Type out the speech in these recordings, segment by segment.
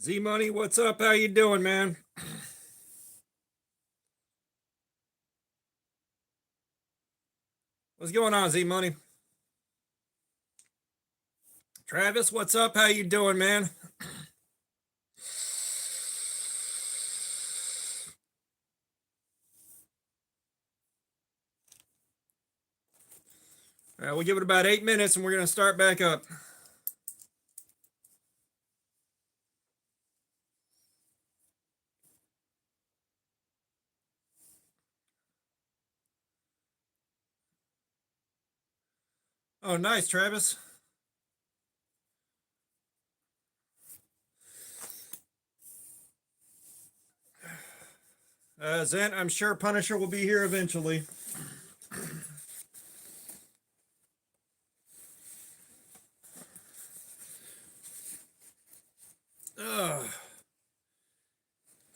Z Money, what's up? How you doing, man? What's going on, Z Money? Travis, what's up? How you doing, man? We'll give it about 8 minutes and we're going to start back up. Oh, nice, Travis. Zent, I'm sure Punisher will be here eventually.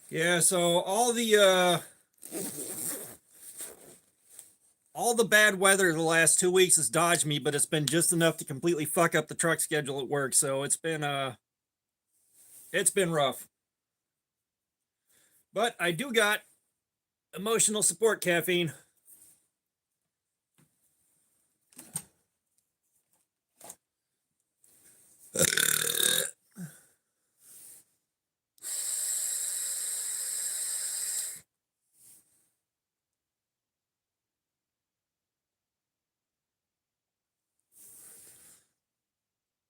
Yeah, so all the bad weather the last 2 weeks has dodged me, but it's been just enough to completely fuck up the truck schedule at work. So it's been rough. But I do got emotional support caffeine.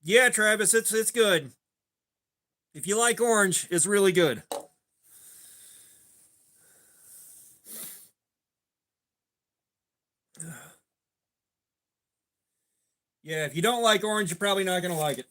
Yeah, Travis, it's good. If you like orange, it's really good. Yeah, if you don't like orange, you're probably not going to like it.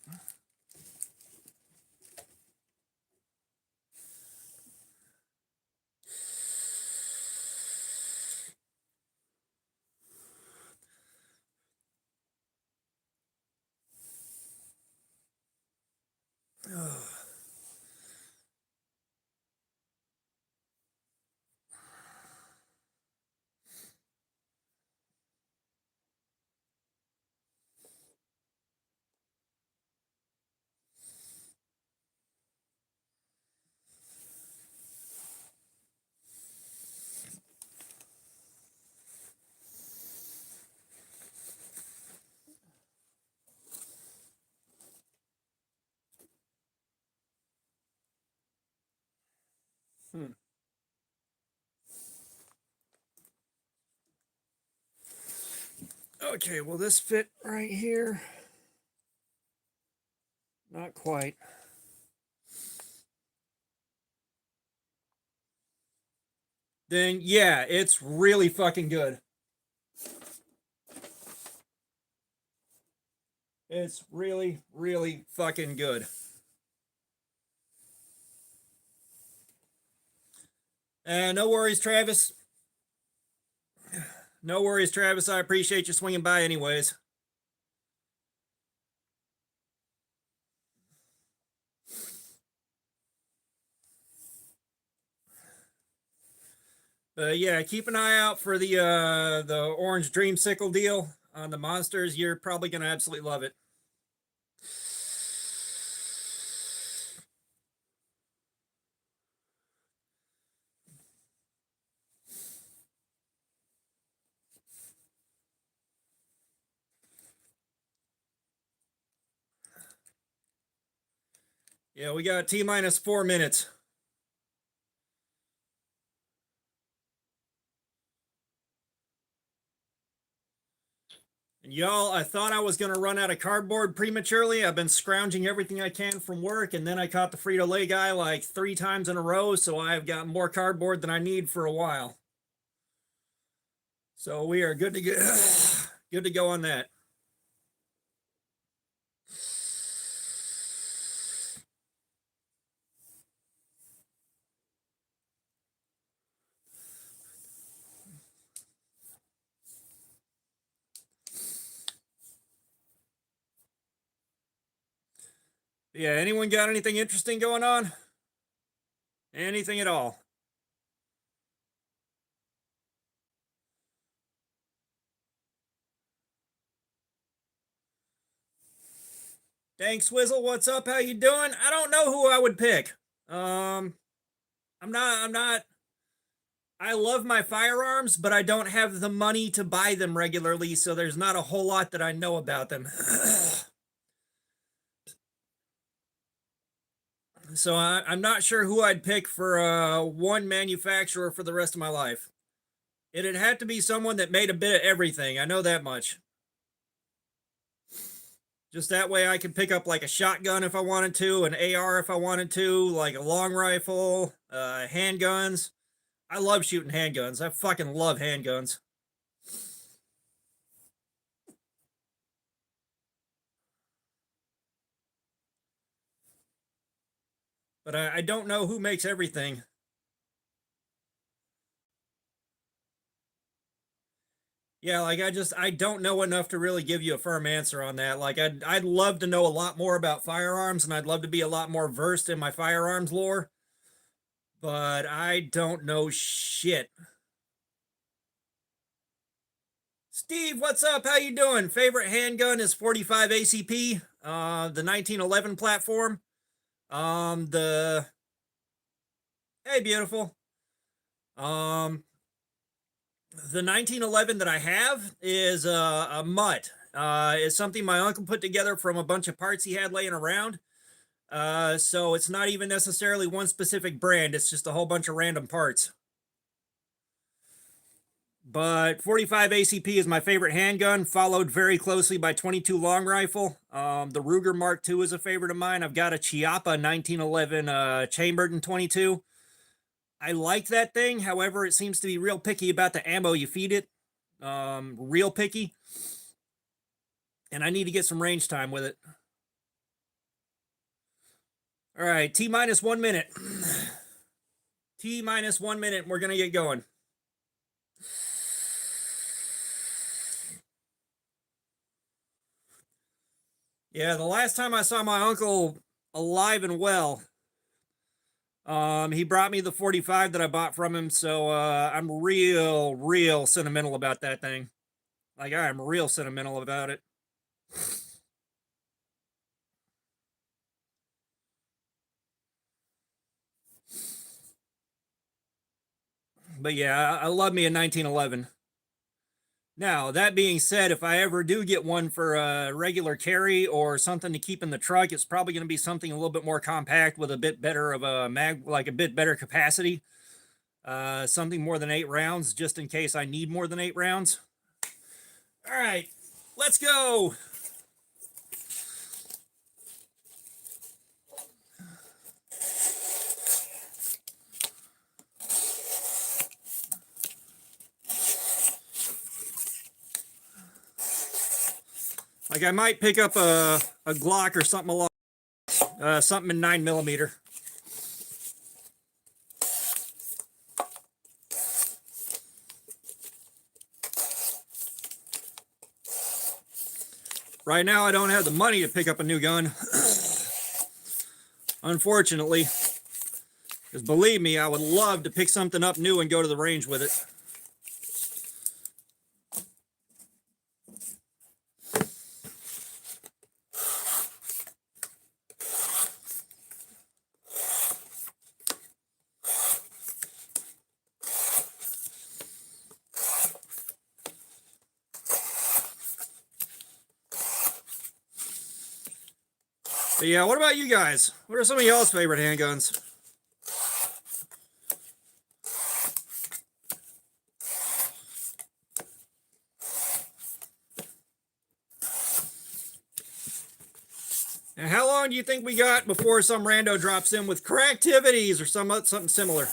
Okay, will this fit right here? Not quite. Then yeah, it's really fucking good. It's really, really fucking good. No worries, Travis. No worries, Travis. I appreciate you swinging by anyways. Yeah, keep an eye out for the orange dreamsicle deal on the monsters. You're probably gonna absolutely love it. Yeah, we got T minus 4 minutes. And y'all, I thought I was gonna run out of cardboard prematurely. I've been scrounging everything I can from work, and then I caught the Frito-Lay guy like 3 times in a row, so I've got more cardboard than I need for a while. So we are good to go. Good to go on that. Yeah, anyone got anything interesting going on? Anything at all? Thanks, Swizzle. What's up? How you doing? I don't know who I would pick. I'm not. I love my firearms, but I don't have the money to buy them regularly, so there's not a whole lot that I know about them. So I'm not sure who I'd pick for one manufacturer for the rest of my life. It'd have to be someone that made a bit of everything. I know that much. Just that way I could pick up like a shotgun if I wanted to, an AR if I wanted to, like a long rifle, handguns. I love shooting handguns. I fucking love handguns. But I don't know who makes everything. Yeah, like I don't know enough to really give you a firm answer on that. Like I'd love to know a lot more about firearms, and I'd love to be a lot more versed in my firearms lore, but I don't know shit. Steve, what's up? How you doing? Favorite handgun is 45 ACP, the 1911 platform. The Hey, beautiful. Um, the 1911 that I have is a mutt. It's something my uncle put together from a bunch of parts he had laying around. So it's not even necessarily one specific brand. It's just a whole bunch of random parts. But 45 ACP is my favorite handgun, followed very closely by 22 long rifle. The Ruger Mark II is a favorite of mine. I've got a Chiappa 1911 chambered in 22. I like that thing. However, it seems to be real picky about the ammo you feed it. Real picky. And I need to get some range time with it. All right, T minus 1 minute. T minus 1 minute. We're going to get going. Yeah, the last time I saw my uncle alive and well, he brought me the 45 that I bought from him, so I'm real sentimental about that thing. Like, I am real sentimental about it. But yeah, I love me a 1911. Now, that being said, if I ever do get one for a regular carry or something to keep in the truck, it's probably going to be something a little bit more compact with a bit better of a like a bit better capacity. Something more than 8 rounds, just in case I need more than 8 rounds. All right, let's go. Like I might pick up a Glock or something along, something in 9mm. Right now, I don't have the money to pick up a new gun. Unfortunately. Because believe me, I would love to pick something up new and go to the range with it. But yeah, what about you guys? What are some of y'all's favorite handguns? And how long do you think we got before some rando drops in with correctivities or something similar?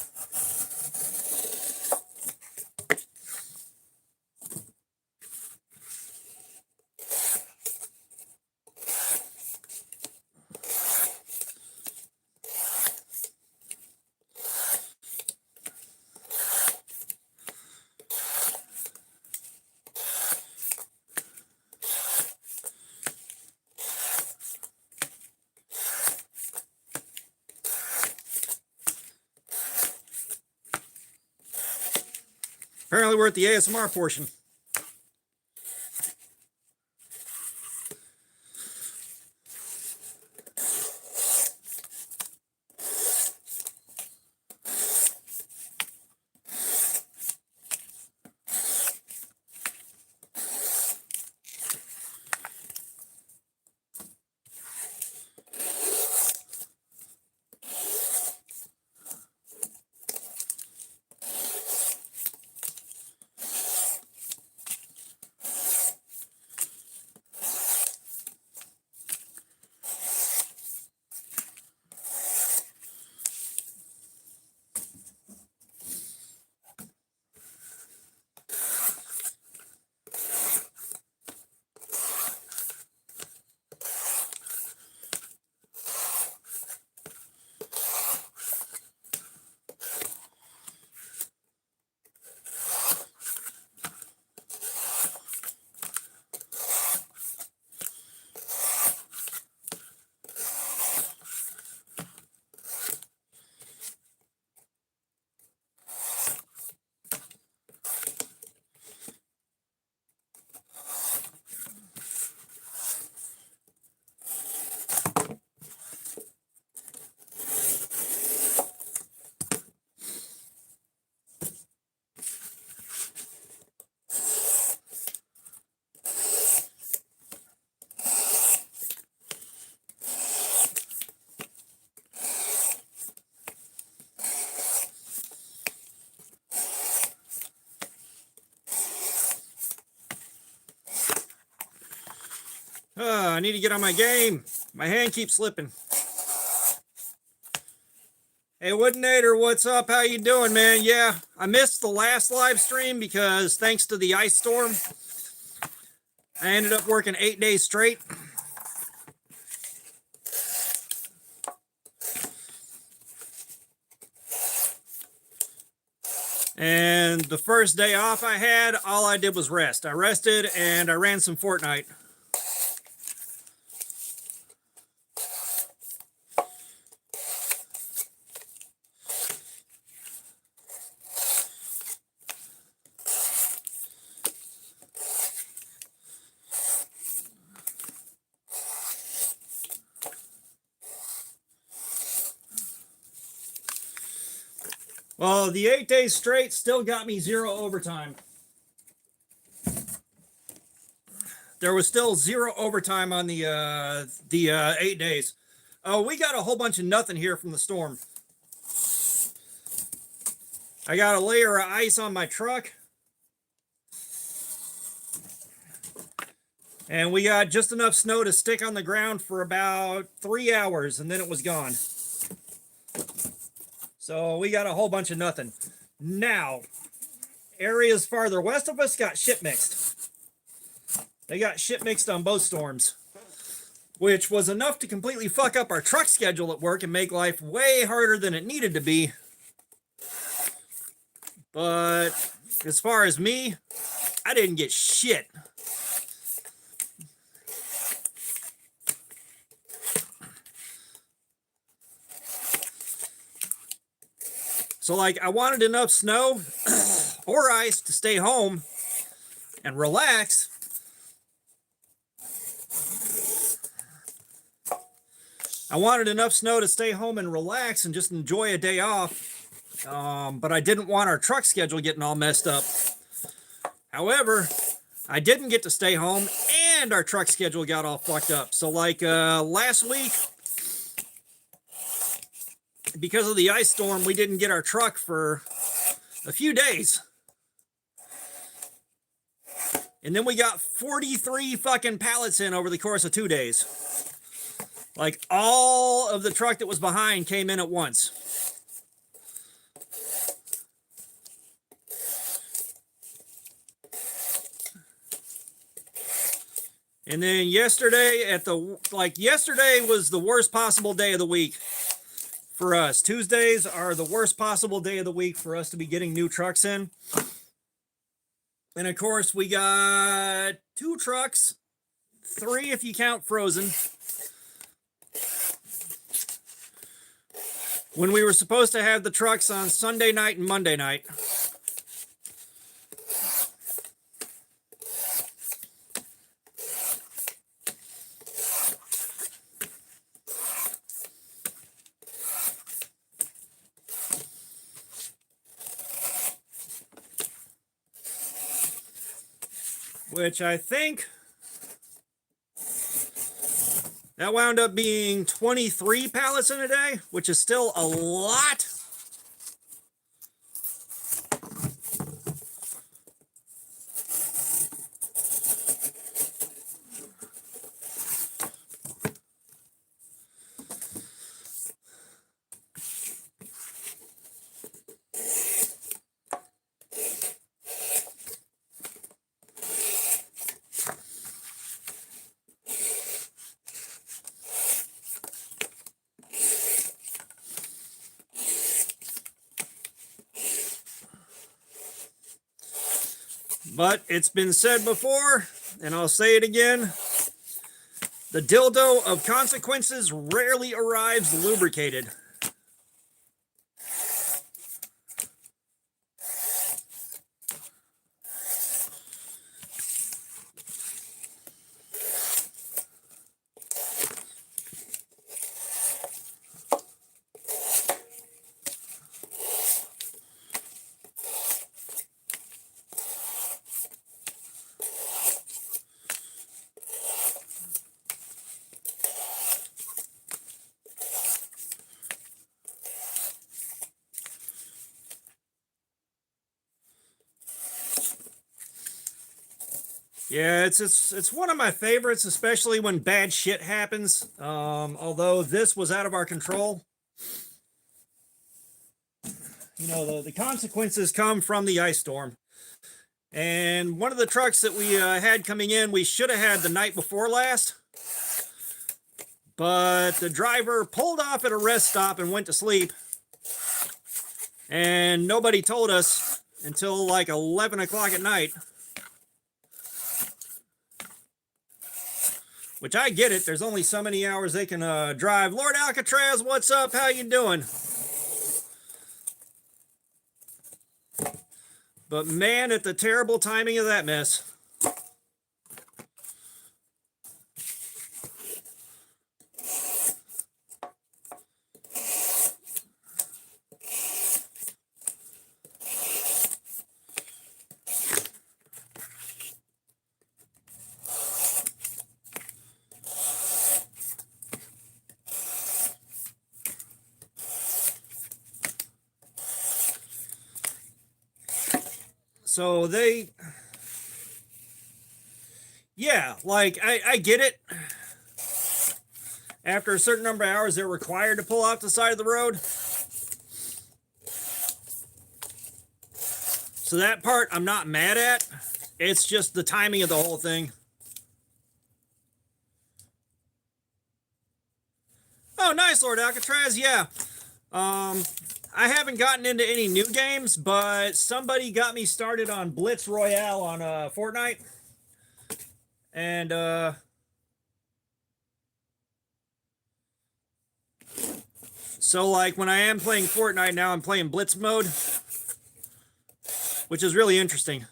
Apparently we're at the ASMR portion. I need to get on my game. My hand keeps slipping. Hey, Woodinator, what's up? How you doing, man? Yeah, I missed the last live stream because thanks to the ice storm, I ended up working 8 days straight. And the first day off I had, all I did was rest. I rested and I ran some Fortnite. Well, the 8 days straight still got me 0 overtime. There was still 0 overtime on the 8 days. Oh, we got a whole bunch of nothing here from the storm. I got a layer of ice on my truck. And we got just enough snow to stick on the ground for about 3 hours, and then it was gone. So we got a whole bunch of nothing. Now, areas farther west of us got shit mixed. They got shit mixed on both storms, which was enough to completely fuck up our truck schedule at work and make life way harder than it needed to be. But as far as me, I didn't get shit. So, like, I wanted enough snow or ice to stay home and relax. I wanted enough snow to stay home and relax and just enjoy a day off. But I didn't want our truck schedule getting all messed up. However, I didn't get to stay home and our truck schedule got all fucked up. So, like, last week, because of the ice storm, we didn't get our truck for a few days. And then we got 43 fucking pallets in over the course of 2 days. Like, all of the truck that was behind came in at once. And then yesterday yesterday was the worst possible day of the week for us. Tuesdays are the worst possible day of the week for us to be getting new trucks in. And of course, we got 2 trucks, 3 if you count frozen. When we were supposed to have the trucks on Sunday night and Monday night. Which I think that wound up being 23 pallets in a day, which is still a lot. But it's been said before, and I'll say it again, the dildo of consequences rarely arrives lubricated. Yeah, it's one of my favorites, especially when bad shit happens. Although this was out of our control. You know, the consequences come from the ice storm. And one of the trucks that we had coming in, we should have had the night before last. But the driver pulled off at a rest stop and went to sleep. And nobody told us until like 11 o'clock at night. Which I get it. There's only so many hours they can drive. Lord Alcatraz, what's up? How you doing? But man, at the terrible timing of that mess. So yeah, like I get it. After a certain number of hours, they're required to pull off the side of the road. So that part I'm not mad at. It's just the timing of the whole thing. Oh, nice, Lord Alcatraz. Yeah. I haven't gotten into any new games, but somebody got me started on Blitz Royale on Fortnite. And so like when I am playing Fortnite now, I'm playing Blitz mode, which is really interesting.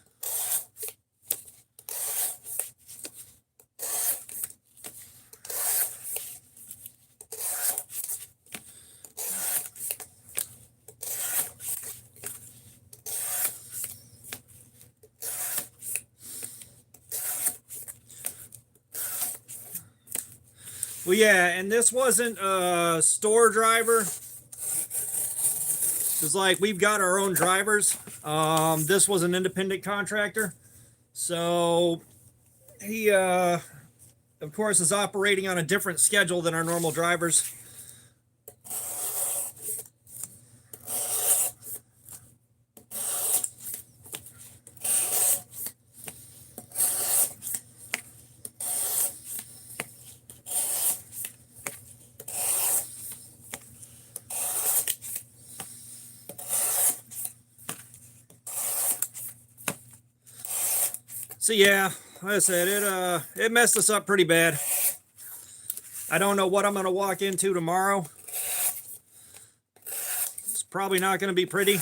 Well, yeah, and this wasn't a store driver. It's like we've got our own drivers. This was an independent contractor. So he, of course, is operating on a different schedule than our normal drivers. So yeah, like I said, it messed us up pretty bad. I don't know what I'm gonna walk into tomorrow. It's probably not gonna be pretty.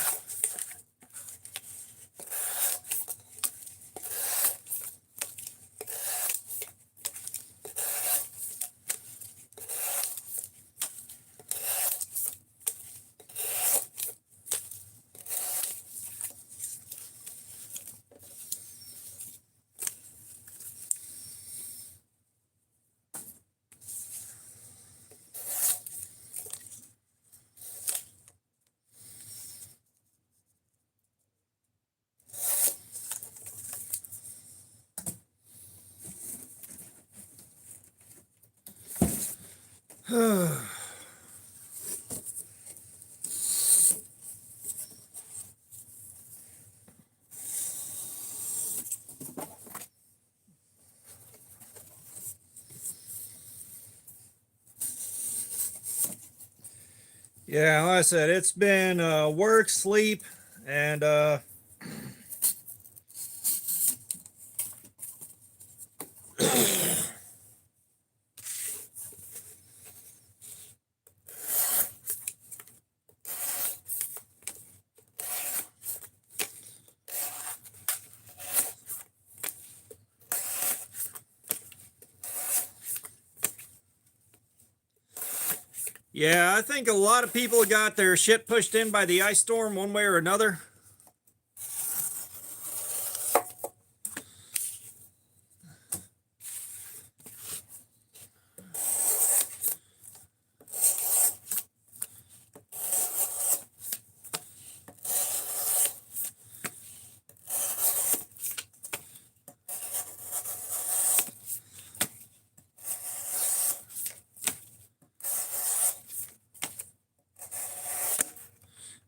Yeah, like I said, it's been work, sleep, and yeah, I think a lot of people got their shit pushed in by the ice storm one way or another.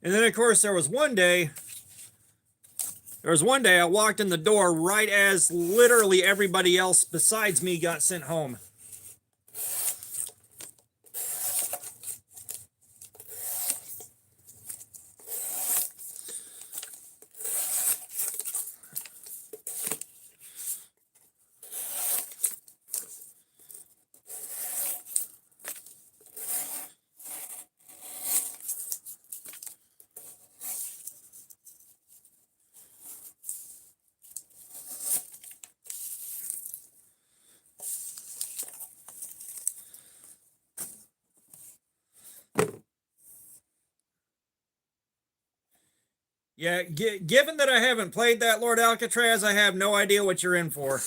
And then, of course, there was one day I walked in the door right as literally everybody else besides me got sent home. Yeah, given that I haven't played that, Lord Alcatraz, I have no idea what you're in for.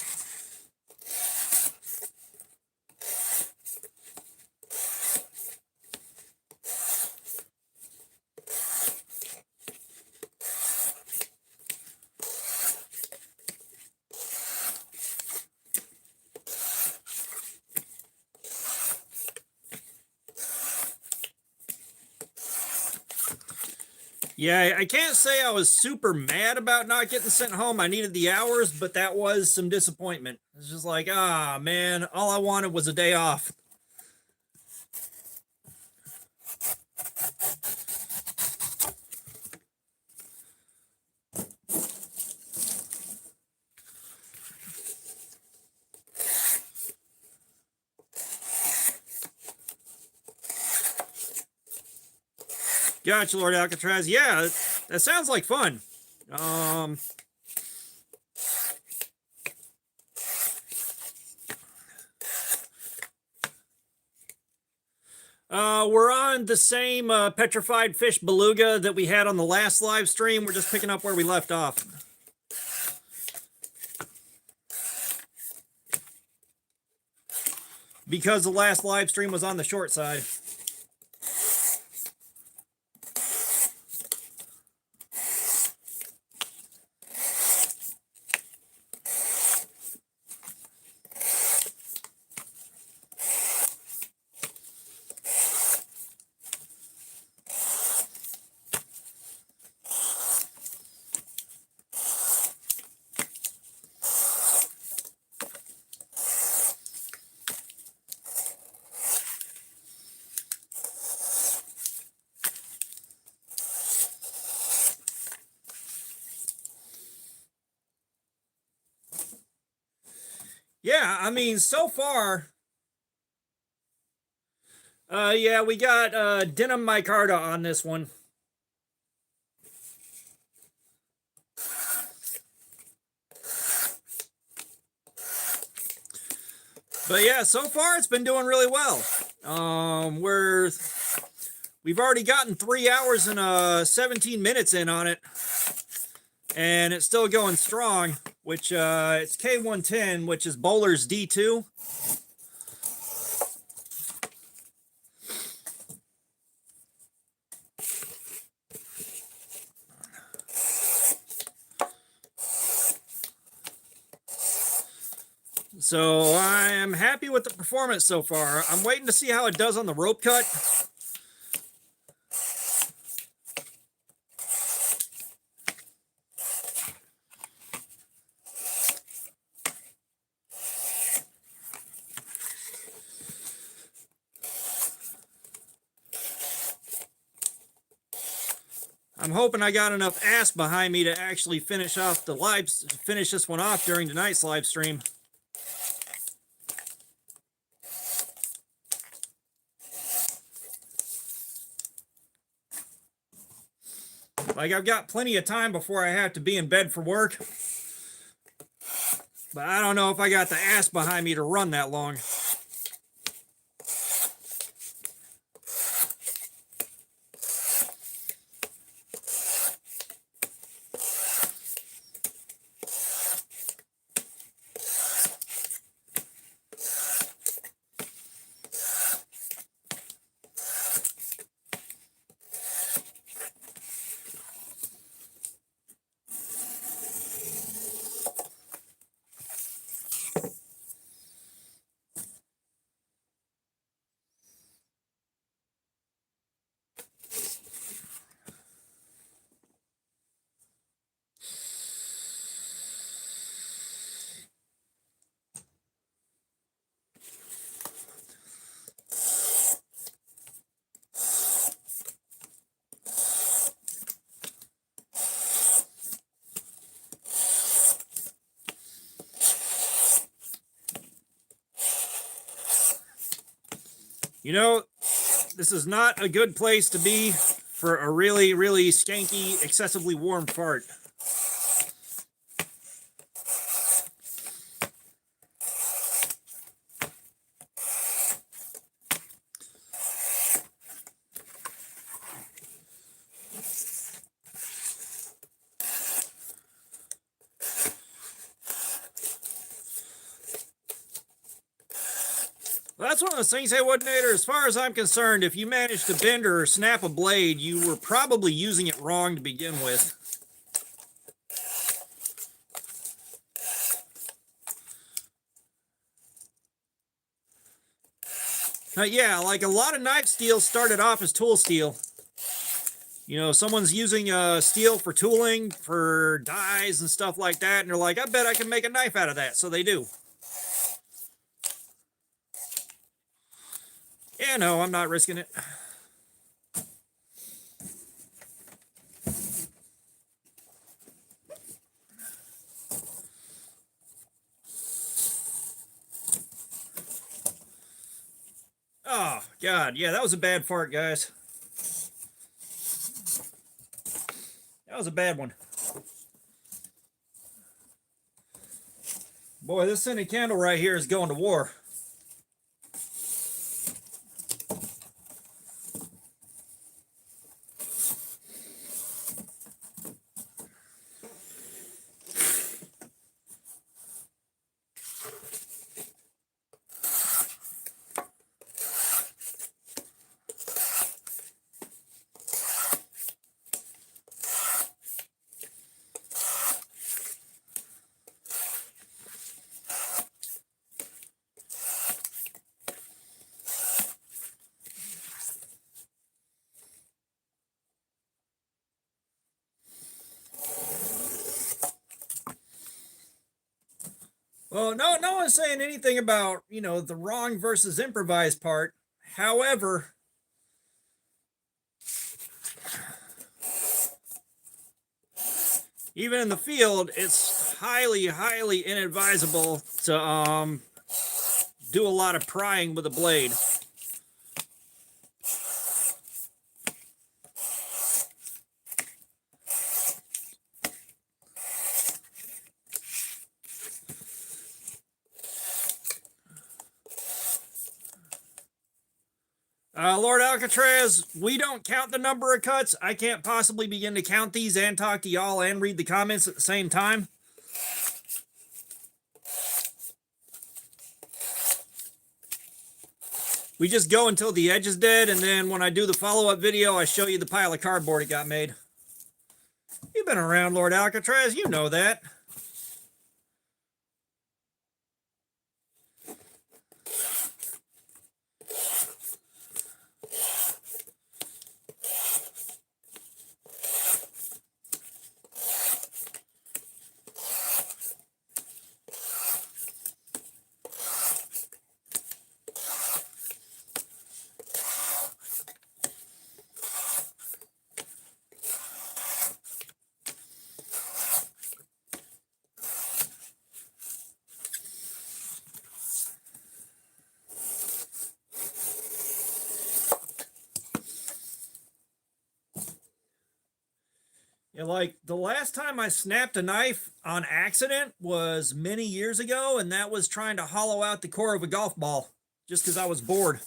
Yeah, I can't say I was super mad about not getting sent home. I needed the hours, but that was some disappointment. It's just like, ah, man, all I wanted was a day off. Gotcha, Lord Alcatraz. Yeah, that sounds like fun. We're on the same petrified fish beluga that we had on the last live stream. We're just picking up where we left off. Because the last live stream was on the short side. Yeah, I mean, so far, yeah, we got denim micarta on this one. But yeah, so far it's been doing really well. We've already gotten 3 hours and 17 minutes in on it, and it's still going strong. Which it's K110, which is Bowler's D2. So I am happy with the performance so far. I'm waiting to see how it does on the rope cut. I'm hoping I got enough ass behind me to actually finish this one off during tonight's live stream. Like, I've got plenty of time before I have to be in bed for work. But I don't know if I got the ass behind me to run that long. You know, this is not a good place to be for a really, really skanky, excessively warm fart. Well, that's one of those things, hey, Woodinator, as far as I'm concerned, if you managed to bend or snap a blade, you were probably using it wrong to begin with. Yeah, like a lot of knife steel started off as tool steel. You know, someone's using steel for tooling, for dies and stuff like that, and they're like, I bet I can make a knife out of that, so they do. Yeah, no, I'm not risking it. Oh, God, yeah, that was a bad fart, guys. That was a bad one. Boy, this scented candle right here is going to war. Well, no one's saying anything about, you know, the wrong versus improvised part. However, even in the field, it's highly, highly inadvisable to do a lot of prying with a blade. Lord Alcatraz, we don't count the number of cuts. I can't possibly begin to count these and talk to y'all and read the comments at the same time. We just go until the edge is dead, and then when I do the follow-up video, I show you the pile of cardboard it got made. You've been around, Lord Alcatraz. You know that. Yeah, like the last time I snapped a knife on accident was many years ago, and that was trying to hollow out the core of a golf ball just because I was bored.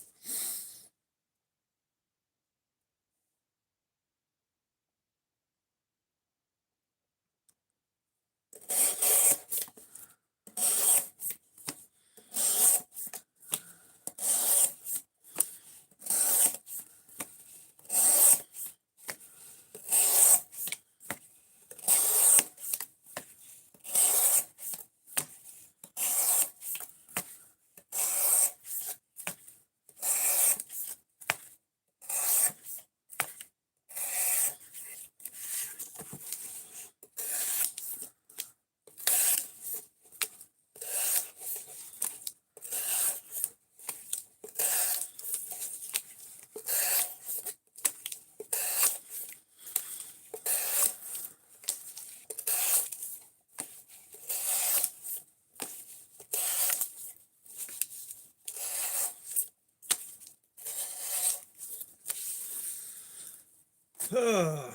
Have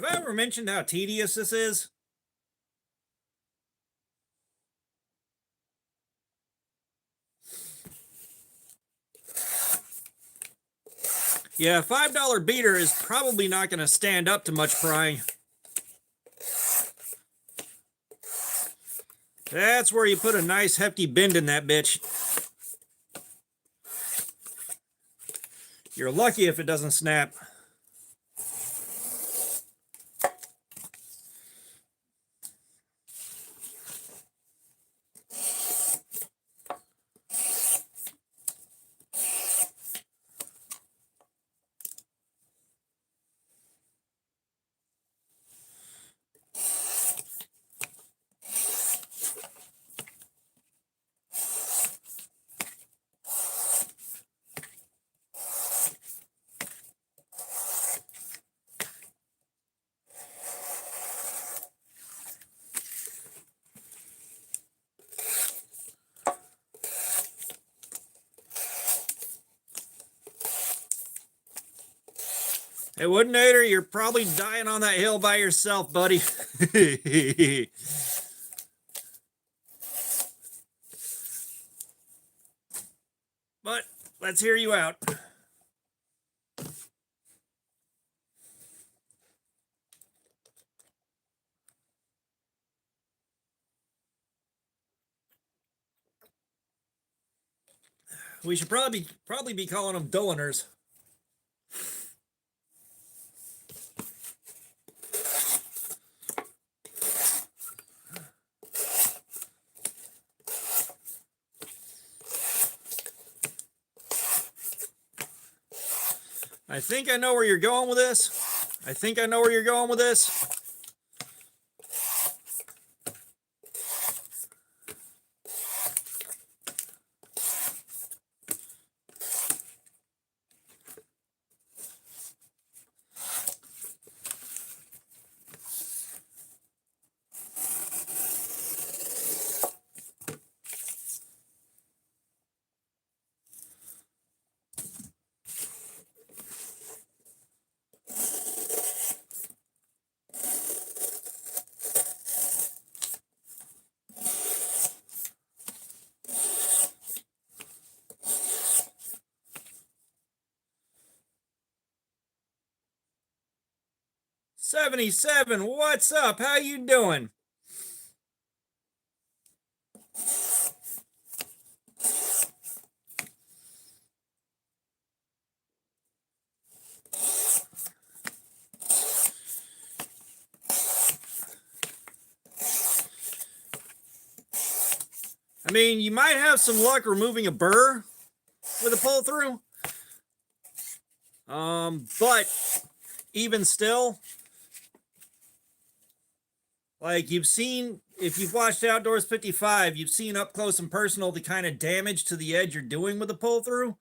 I ever mentioned how tedious this is? Yeah, $5 beater is probably not going to stand up to much prying. That's where you put a nice hefty bend in that bitch. You're lucky if it doesn't snap. Hey, Woodinator, you're probably dying on that hill by yourself, buddy. But let's hear you out. We should probably be calling them Dulliners. I think I know where you're going with this. I think I know where you're going with this. $77, what's up? How you doing? I mean, you might have some luck removing a burr with a pull through. But even still, like you've seen, if you've watched Outdoors 55, you've seen up close and personal the kind of damage to the edge you're doing with a pull through.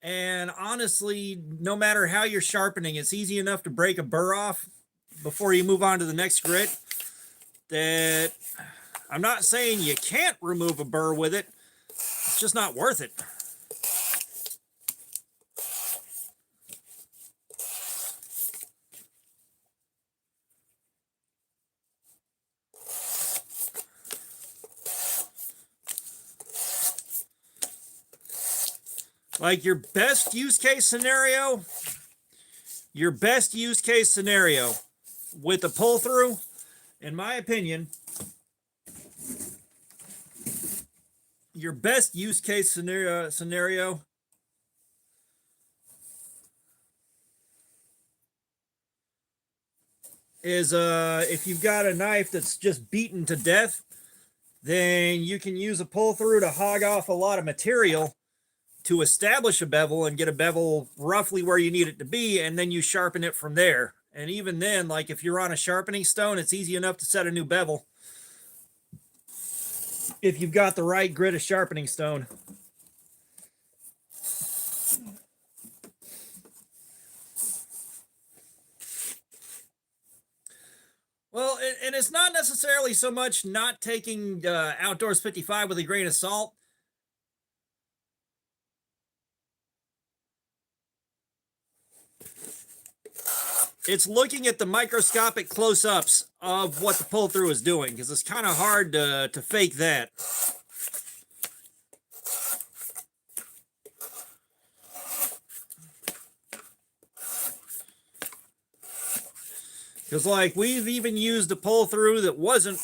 And honestly, no matter how you're sharpening, it's easy enough to break a burr off before you move on to the next grit. That I'm not saying you can't remove a burr with it. It's just not worth it. Like your best use case scenario with a pull through, in my opinion, your best use case scenario is if you've got a knife that's just beaten to death, then you can use a pull through to hog off a lot of material to establish a bevel and get a bevel roughly where you need it to be, and then you sharpen it from there. And even then, like if you're on a sharpening stone, it's easy enough to set a new bevel if you've got the right grit of sharpening stone. Well, and it's not necessarily so much not taking Outdoors 55 with a grain of salt. it's looking at the microscopic close-ups of what the pull-through is doing, because it's kind of hard to fake that. Because, like, we've even used a pull-through that wasn't...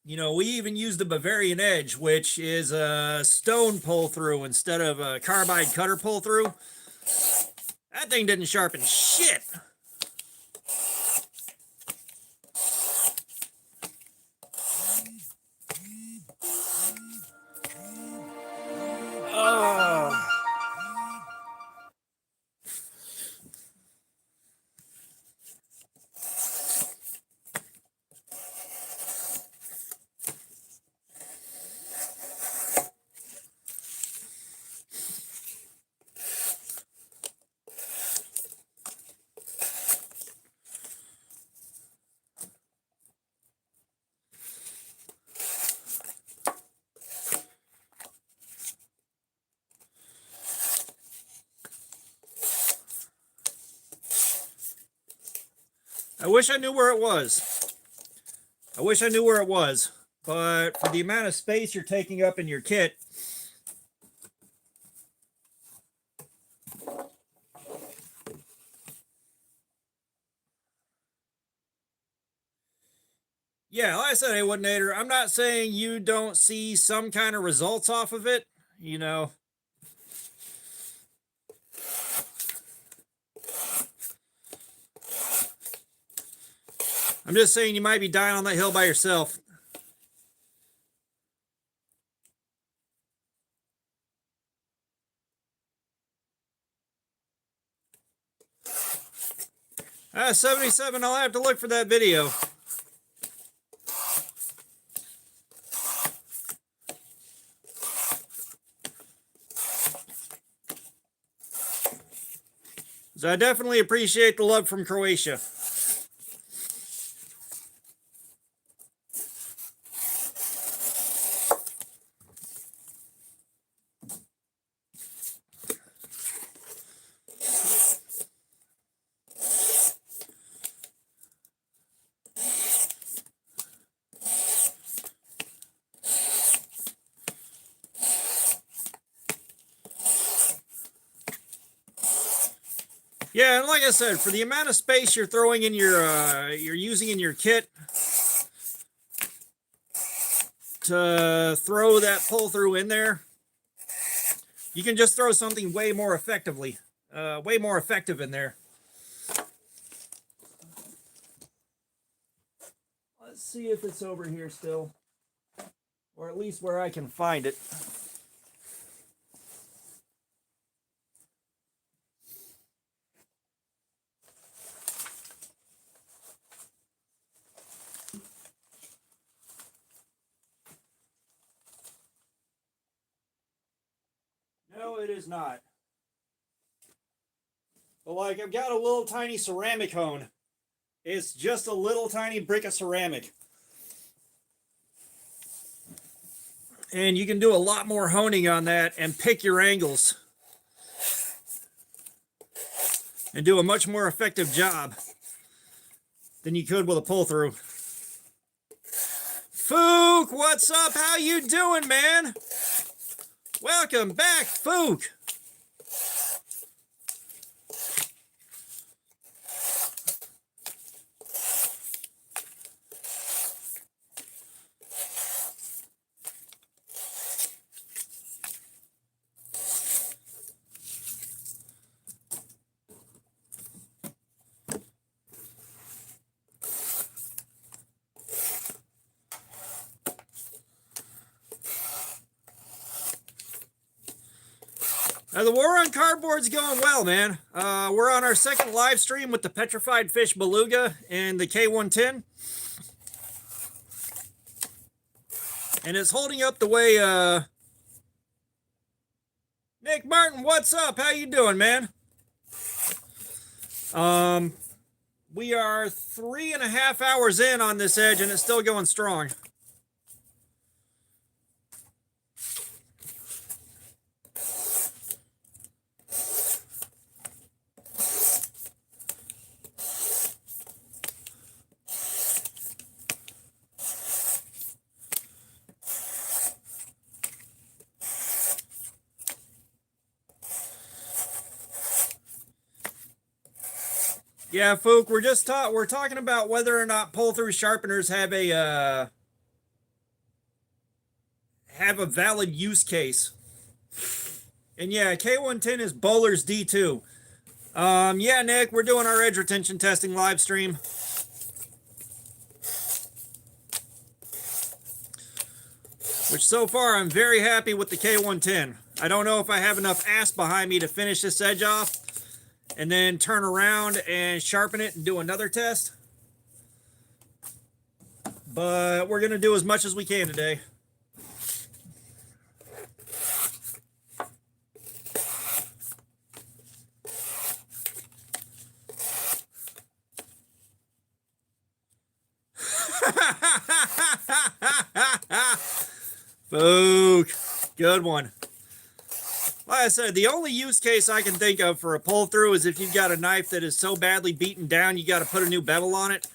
You know, we even used a Bavarian Edge, which is a stone pull-through instead of a carbide cutter pull-through. That thing didn't sharpen shit. Oh. I wish I knew where it was. I wish I knew where it was. But for the amount of space you're taking up in your kit, yeah, like I said, hey, Woodnator, I'm not saying you don't see some kind of results off of it, you know. I'm just saying you might be dying on that hill by yourself. Ah, 77, I'll have to look for that video. So I definitely appreciate the love from Croatia. Yeah, and like I said, for the amount of space you're throwing in your, you're using in your kit to throw that pull through in there, you can just throw something way more effective in there. Let's see if it's over here still, or at least where I can find it. No, it is not. But like, I've got a little tiny ceramic hone. It's just a little tiny brick of ceramic. And you can do a lot more honing on that and pick your angles. And do a much more effective job than you could with a pull-through. Fook, what's up? How you doing, man? Welcome back, Fook. The war on cardboard's going well, man. We're on our second live stream with the petrified fish beluga and the K110. And it's holding up the way, Nick Martin, what's up? How you doing, man? We are 3.5 hours in on this edge and it's still going strong. Yeah, Fook, we're talking about whether or not pull-through sharpeners have a valid use case. And yeah, K110 is Bowler's D2. Yeah, Nick, we're doing our edge retention testing live stream. Which so far I'm very happy with the K110. I don't know if I have enough ass behind me to finish this edge off and then turn around and sharpen it and do another test. But we're going to do as much as we can today. Fook. Good one. Like I said, the only use case I can think of for a pull through is if you've got a knife that is so badly beaten down you got to put a new bevel on it.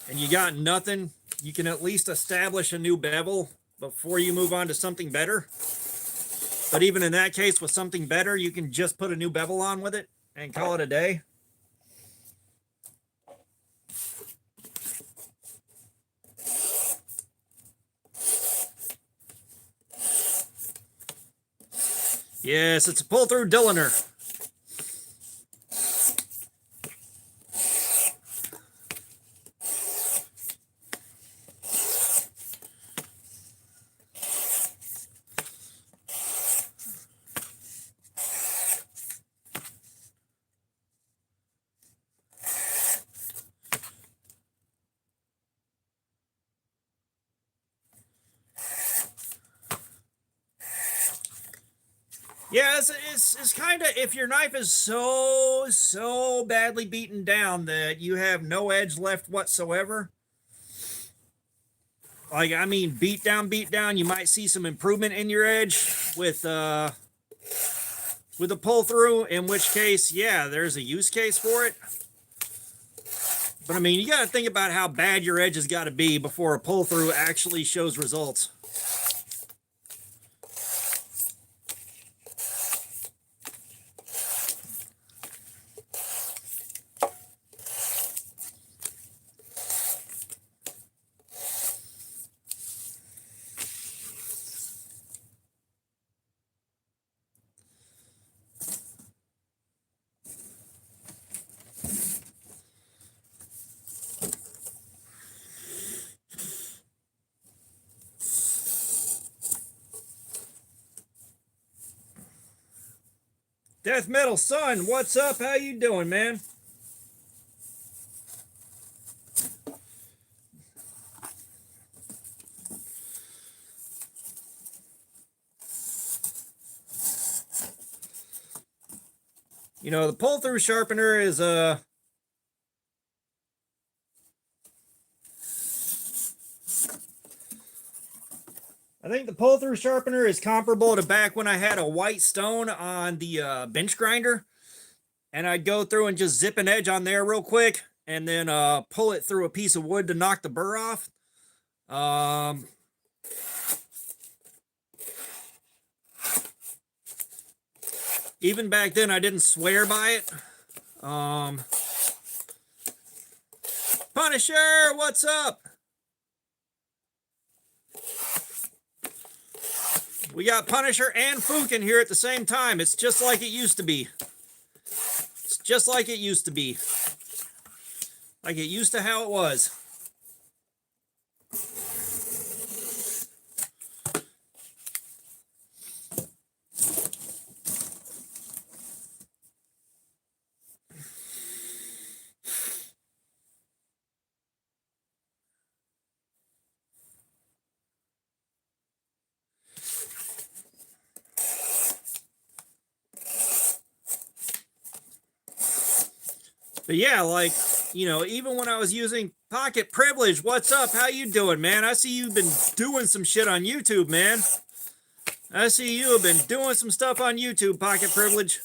And you got nothing, you can at least establish a new bevel before you move on to something better. But even in that case, with something better, you can just put a new bevel on with it and call it a day. Yes, it's a pull-through Dilliner. Yeah, it's kind of, if your knife is so badly beaten down that you have no edge left whatsoever. Like, I mean, beat down, you might see some improvement in your edge with a pull through, in which case, yeah, there's a use case for it. But I mean, you got to think about how bad your edge has got to be before a pull through actually shows results. Death Metal Son, what's up? How you doing, man? You know, the pull-through sharpener is I think the pull-through sharpener is comparable to back when I had a white stone on the bench grinder, and I'd go through and just zip an edge on there real quick, and then pull it through a piece of wood to knock the burr off. Even back then, I didn't swear by it. Punisher, what's up? We got Punisher and Fook in here at the same time. It's just like it used to be. It's just like it used to be. Like it used to how it was. But yeah, like, you know, even when I was using Pocket Privilege, what's up? How you doing, man? I see you've been doing some shit on YouTube, man. I see you have been doing some stuff on YouTube, Pocket Privilege.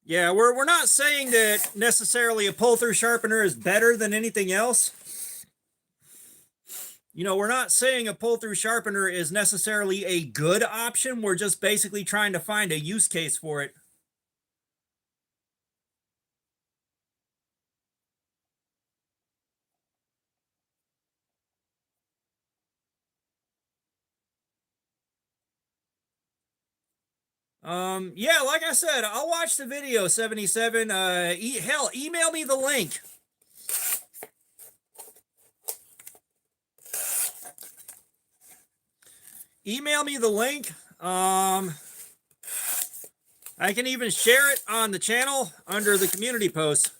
Yeah, we're not saying that necessarily a pull-through sharpener is better than anything else. You know, we're not saying a pull-through sharpener is necessarily a good option. We're just basically trying to find a use case for it. Yeah, like I said, I'll watch the video, 77. Hell, email me the link. Email me the link. I can even share it on the channel under the community post.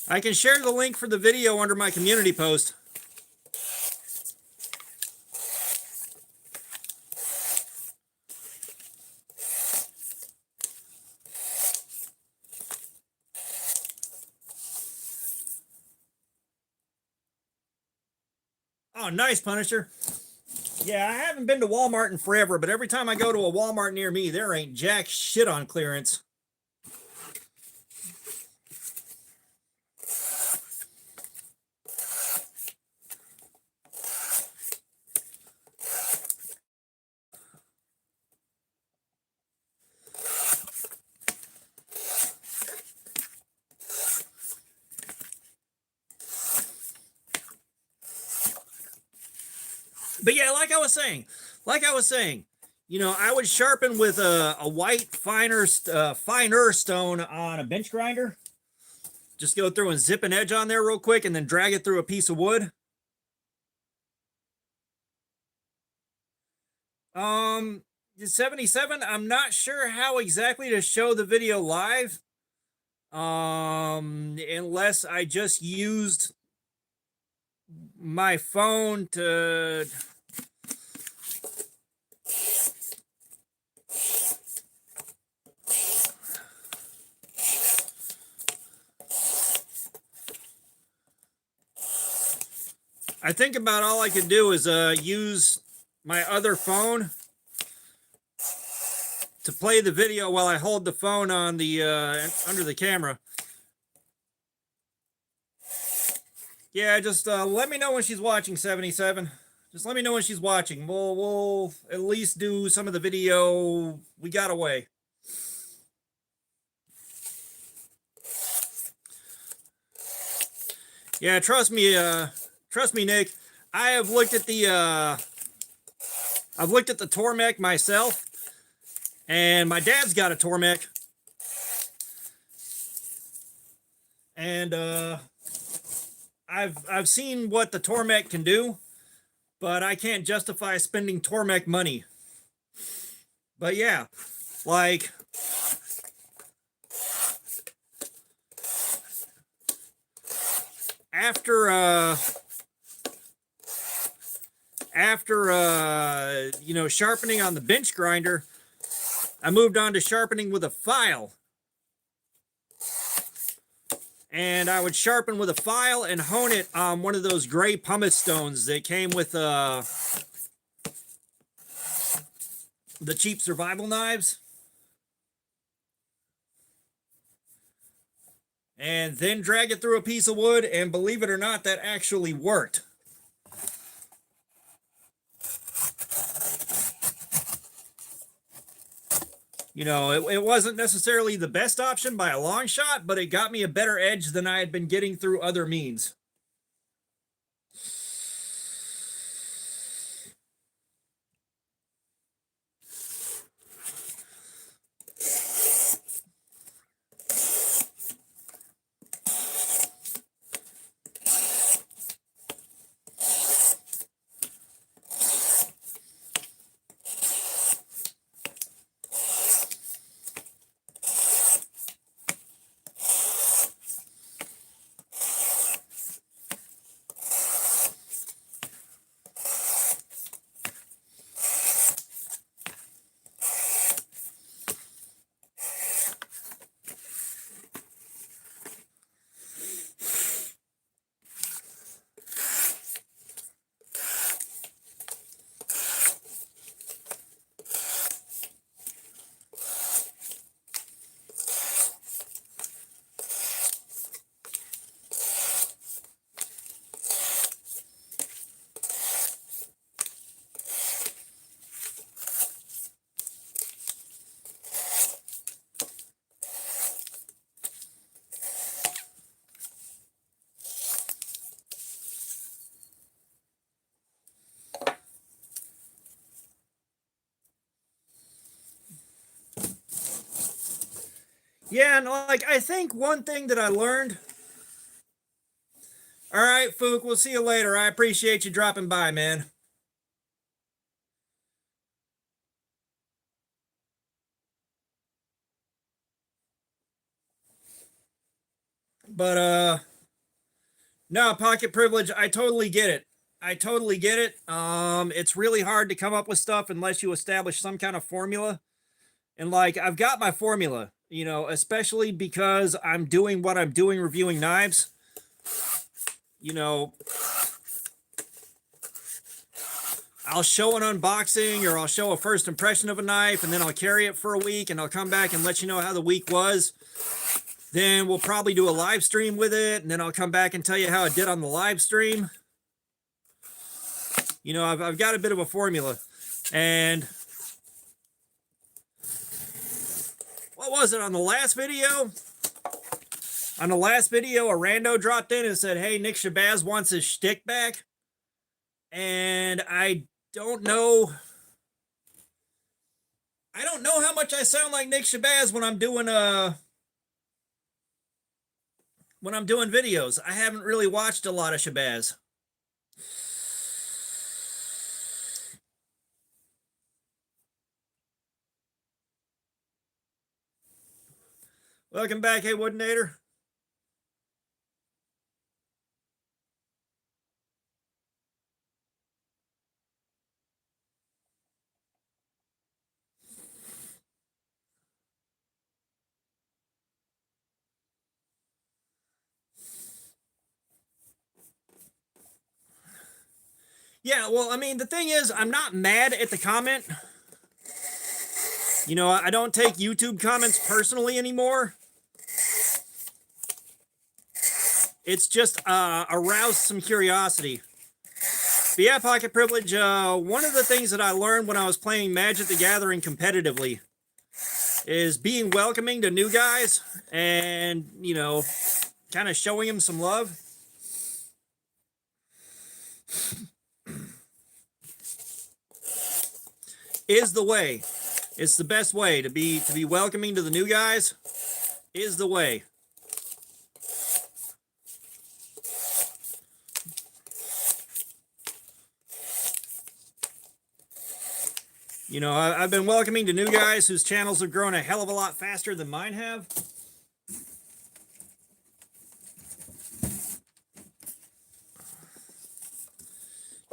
I can share the link for the video under my community post. Oh, nice, Punisher. Yeah, I haven't been to Walmart in forever, but every time I go to a Walmart near me, there ain't jack shit on clearance. But yeah, like I was saying, you know, I would sharpen with a white finer stone on a bench grinder. Just go through and zip an edge on there real quick and then drag it through a piece of wood. 77, I'm not sure how exactly to show the video live. Unless I just used my phone to... I think about all I could do is use my other phone to play the video while I hold the phone on the under the camera. Yeah, just let me know when she's watching, 77. Just let me know when she's watching. We'll at least do some of the video we got away. Yeah, trust me, Nick. I have looked at the Tormek myself, and my dad's got a Tormek, and I've seen what the Tormek can do, but I can't justify spending Tormek money. But yeah, like after you know, sharpening on the bench grinder, I moved on to sharpening with a file. And I would sharpen with a file and hone it on one of those gray pumice stones that came with the cheap survival knives. And then drag it through a piece of wood, and believe it or not, that actually worked. You know, it wasn't necessarily the best option by a long shot, but it got me a better edge than I had been getting through other means. Yeah, and like I think one thing that I learned. All right, Fook, we'll see you later. I appreciate you dropping by, man. But no, pocket privilege, I totally get it. I totally get it. It's really hard to come up with stuff unless you establish some kind of formula. And like I've got my formula, you know, especially because I'm doing what I'm doing reviewing knives. You know, I'll show an unboxing or I'll show a first impression of a knife and then I'll carry it for a week and I'll come back and let you know how the week was. Then we'll probably do a live stream with it and then I'll come back and tell you how it did on the live stream. You know, I've got a bit of a formula. And what was it on the last video? On the last video, a rando dropped in and said, hey, Nick Shabazz wants his shtick back. And I don't know how much I sound like Nick Shabazz when I'm doing videos. I haven't really watched a lot of Shabazz. Welcome back, hey Woodinator. Yeah, well, I mean, the thing is, I'm not mad at the comment. You know, I don't take YouTube comments personally anymore. It's just aroused some curiosity. But yeah, pocket privilege, one of the things that I learned when I was playing Magic the Gathering competitively is being welcoming to new guys and, you know, kind of showing them some love. Is the way. It's the best way to be welcoming to the new guys is the way. You know, I've been welcoming to new guys whose channels have grown a hell of a lot faster than mine have.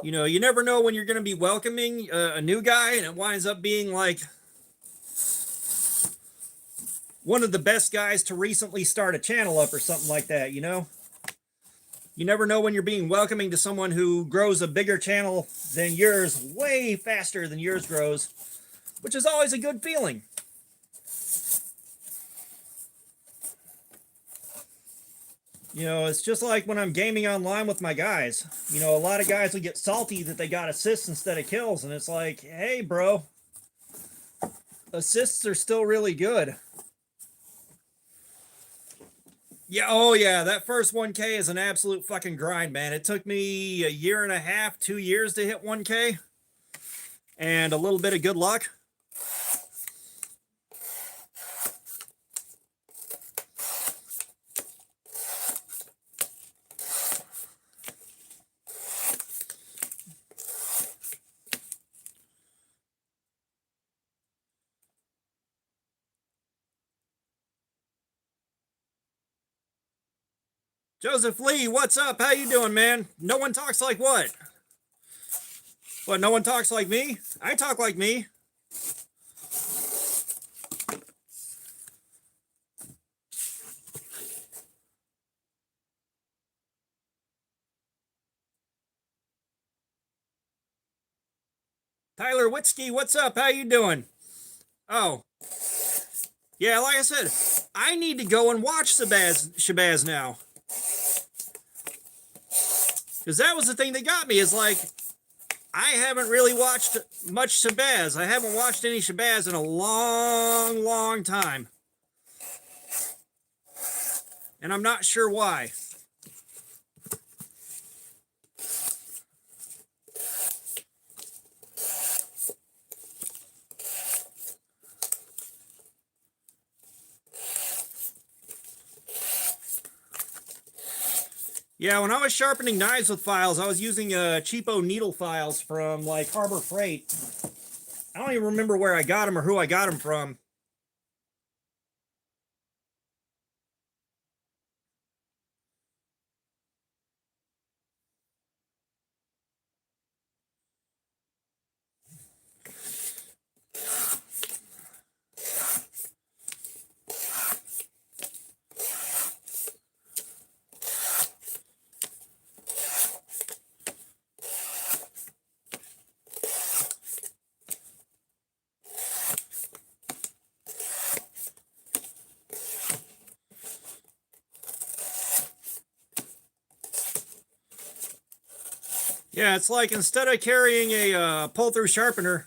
You know, you never know when you're going to be welcoming a new guy and it winds up being like one of the best guys to recently start a channel up or something like that, you know? You never know when you're being welcoming to someone who grows a bigger channel than yours way faster than yours grows, which is always a good feeling. You know, it's just like when I'm gaming online with my guys. You know, a lot of guys will get salty that they got assists instead of kills, and it's like, hey, bro, assists are still really good. Yeah, oh yeah, that first 1K is an absolute fucking grind, man. It took me a year and a half, 2 years to hit 1K, and a little bit of good luck. Joseph Lee, what's up? How you doing, man? No one talks like what? What, no one talks like me? I talk like me. Tyler Witzke, what's up? How you doing? Oh. Yeah, like I said, I need to go and watch Shabazz now. Because that was the thing that got me, is like, I haven't really watched much Shabazz. I haven't watched any Shabazz in a long, long time. And I'm not sure why. Yeah, when I was sharpening knives with files, I was using cheapo needle files from like Harbor Freight. I don't even remember where I got them or who I got them from. Yeah, it's like instead of carrying a pull-through sharpener.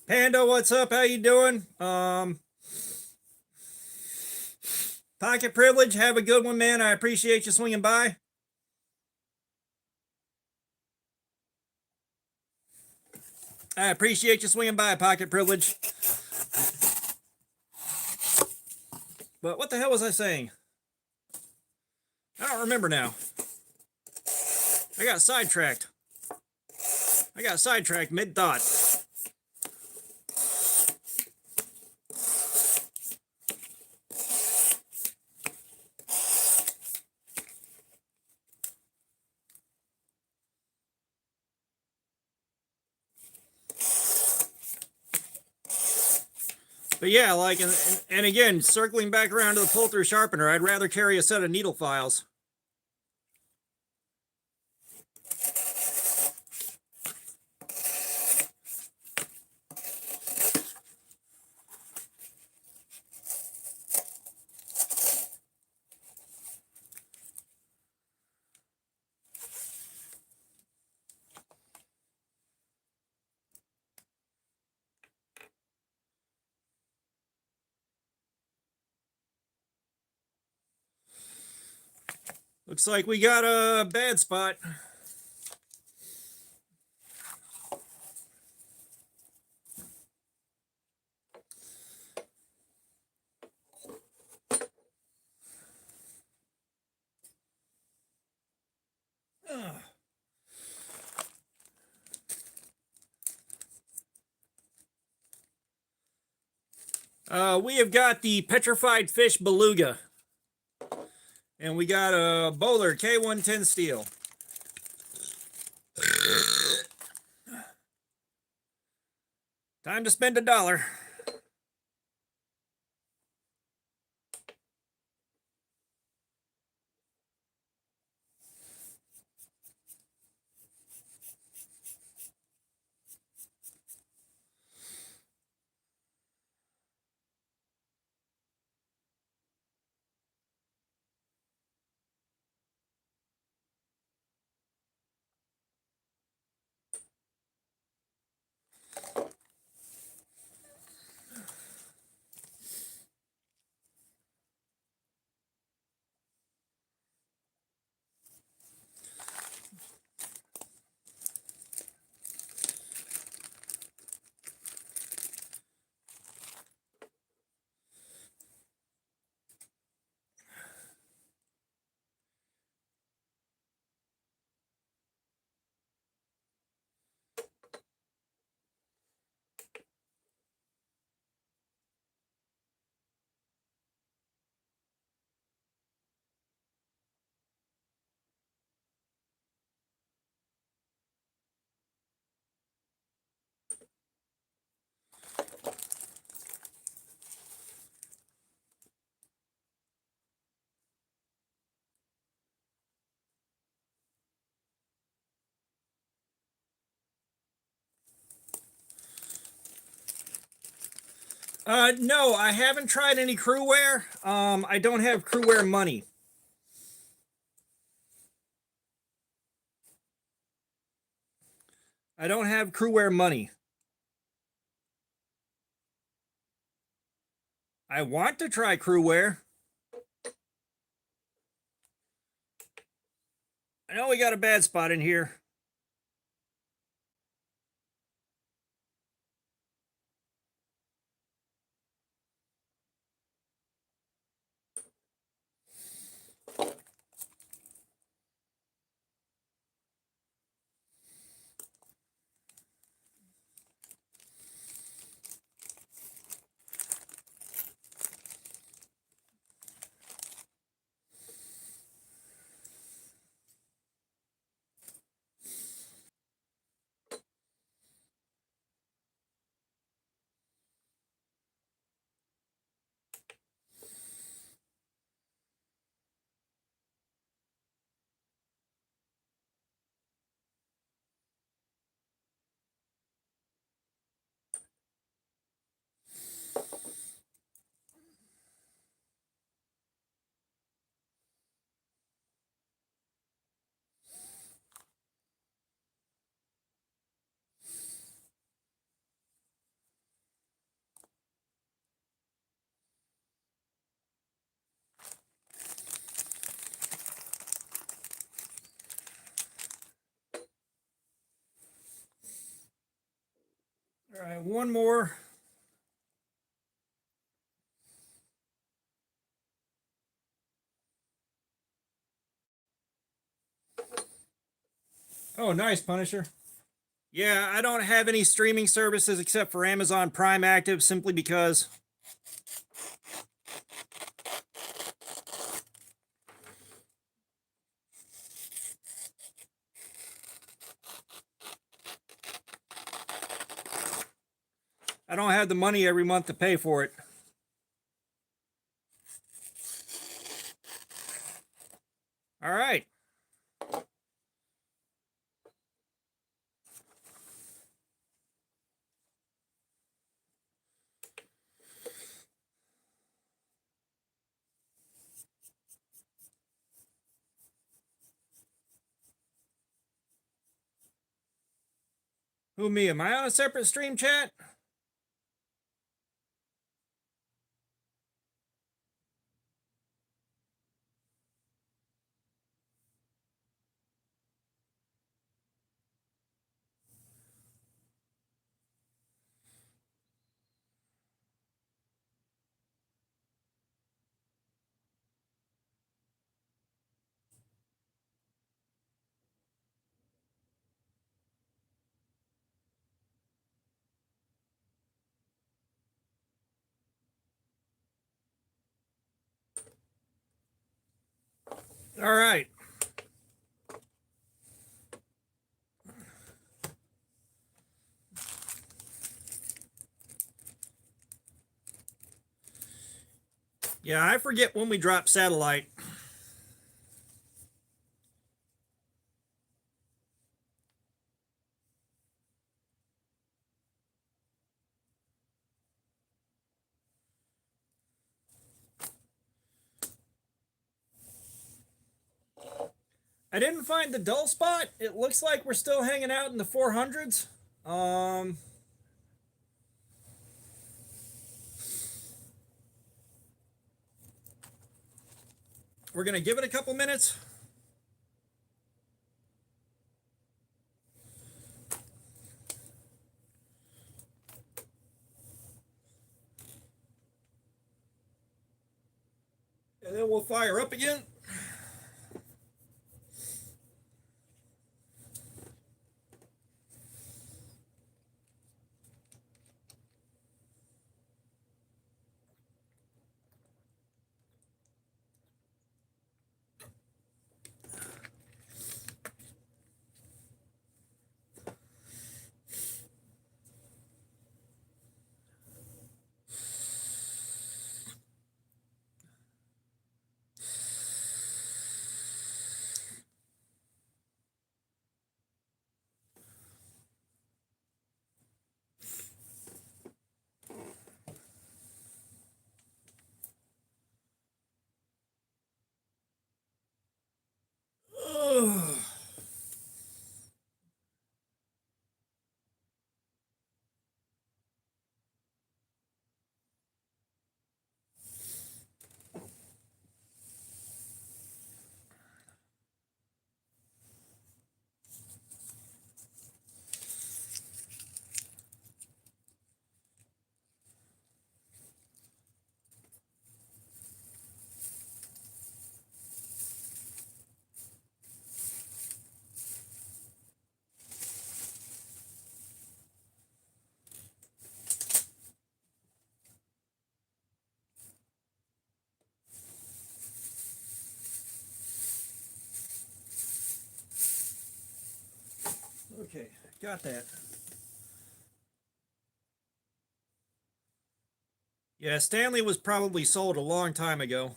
Panda, what's up? How you doing? Pocket Privilege, have a good one, man. I appreciate you swinging by. I appreciate you swinging by, Pocket Privilege. But what the hell was I saying? I don't remember now. I got sidetracked. Mid-thought. But yeah, like, and again, circling back around to the pull-through sharpener, I'd rather carry a set of needle files. Looks like we got a bad spot. We have got the petrified fish beluga. And we got a bowler K110 steel. Time to spend $1. No, I haven't tried any crewware. I don't have crewware money. I don't have crewware money. I want to try crewware. I know we got a bad spot in here. All right, one more. Oh, nice, Punisher. Yeah, I don't have any streaming services except for Amazon Prime active simply because I don't have the money every month to pay for it. All right. Who, me? Am I on a separate stream chat? All right. Yeah, I forget when we drop satellite. I didn't find the dull spot. It looks like we're still hanging out in the 400s. Um, we're going to give it a couple minutes. And then we'll fire up again. Ugh. Okay, got that. Yeah, Stanley was probably sold a long time ago.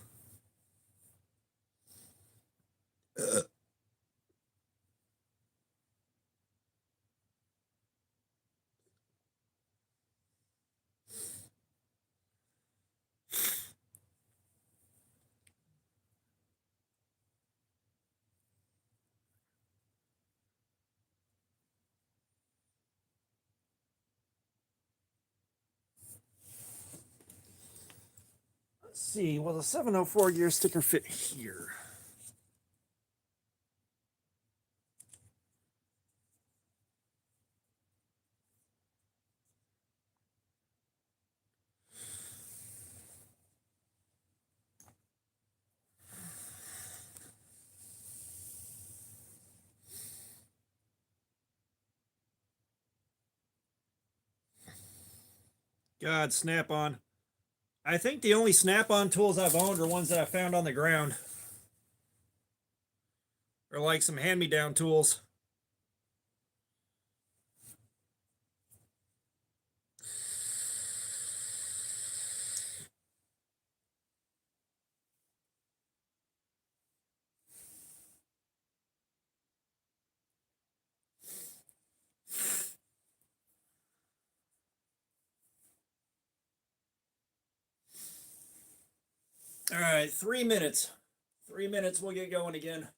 Let's see, will the 704 gear sticker fit here? God, Snap-on. I think the only Snap-on tools I've owned are ones that I found on the ground. Or like some hand-me-down tools. All right, 3 minutes. 3 minutes, we'll get going again.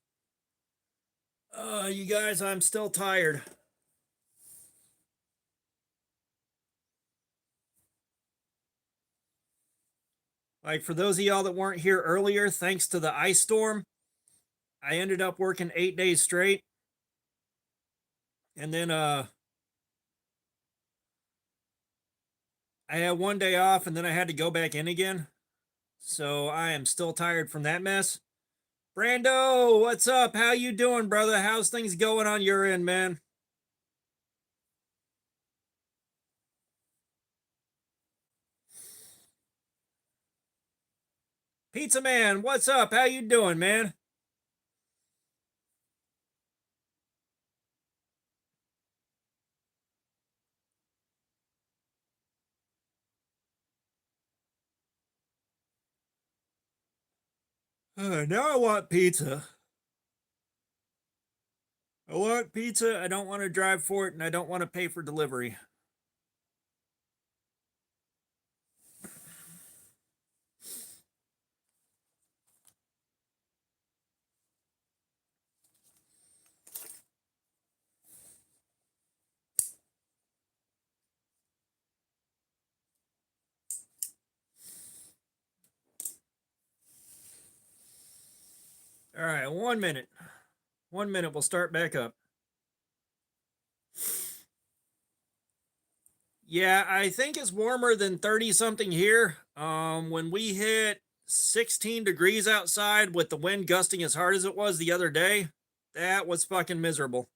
You guys, I'm still tired. Like, for those of y'all that weren't here earlier, thanks to the ice storm, I ended up working 8 days straight. And then I had 1 day off, and then I had to go back in again. So I am still tired from that mess. Brando, what's up? How you doing, brother? How's things going on your end, man? Pizza Man, what's up? How you doing, man? Now I want pizza. I want pizza. I don't want to drive for it, and I don't want to pay for delivery. All right, 1 minute. 1 minute, we'll start back up. Yeah, I think it's warmer than 30 something here. When we hit 16 degrees outside with the wind gusting as hard as it was the other day, that was fucking miserable.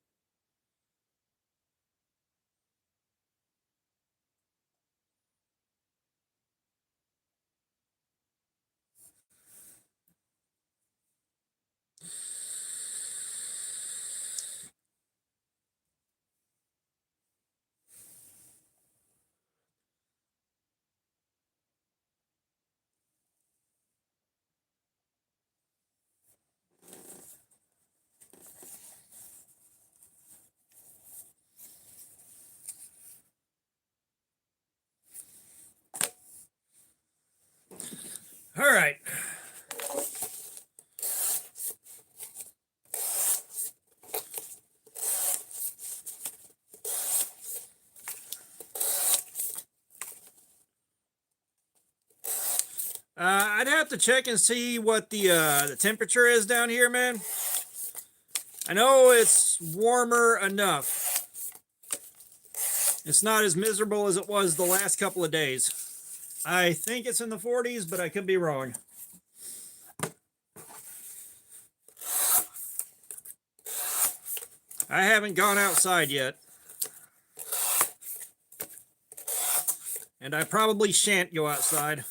All right. I'd have to check and see what the temperature is down here, man. I know it's warmer enough. It's not as miserable as it was the last couple of days. I think it's in the 40s, but I could be wrong. I haven't gone outside yet. And I probably shan't go outside.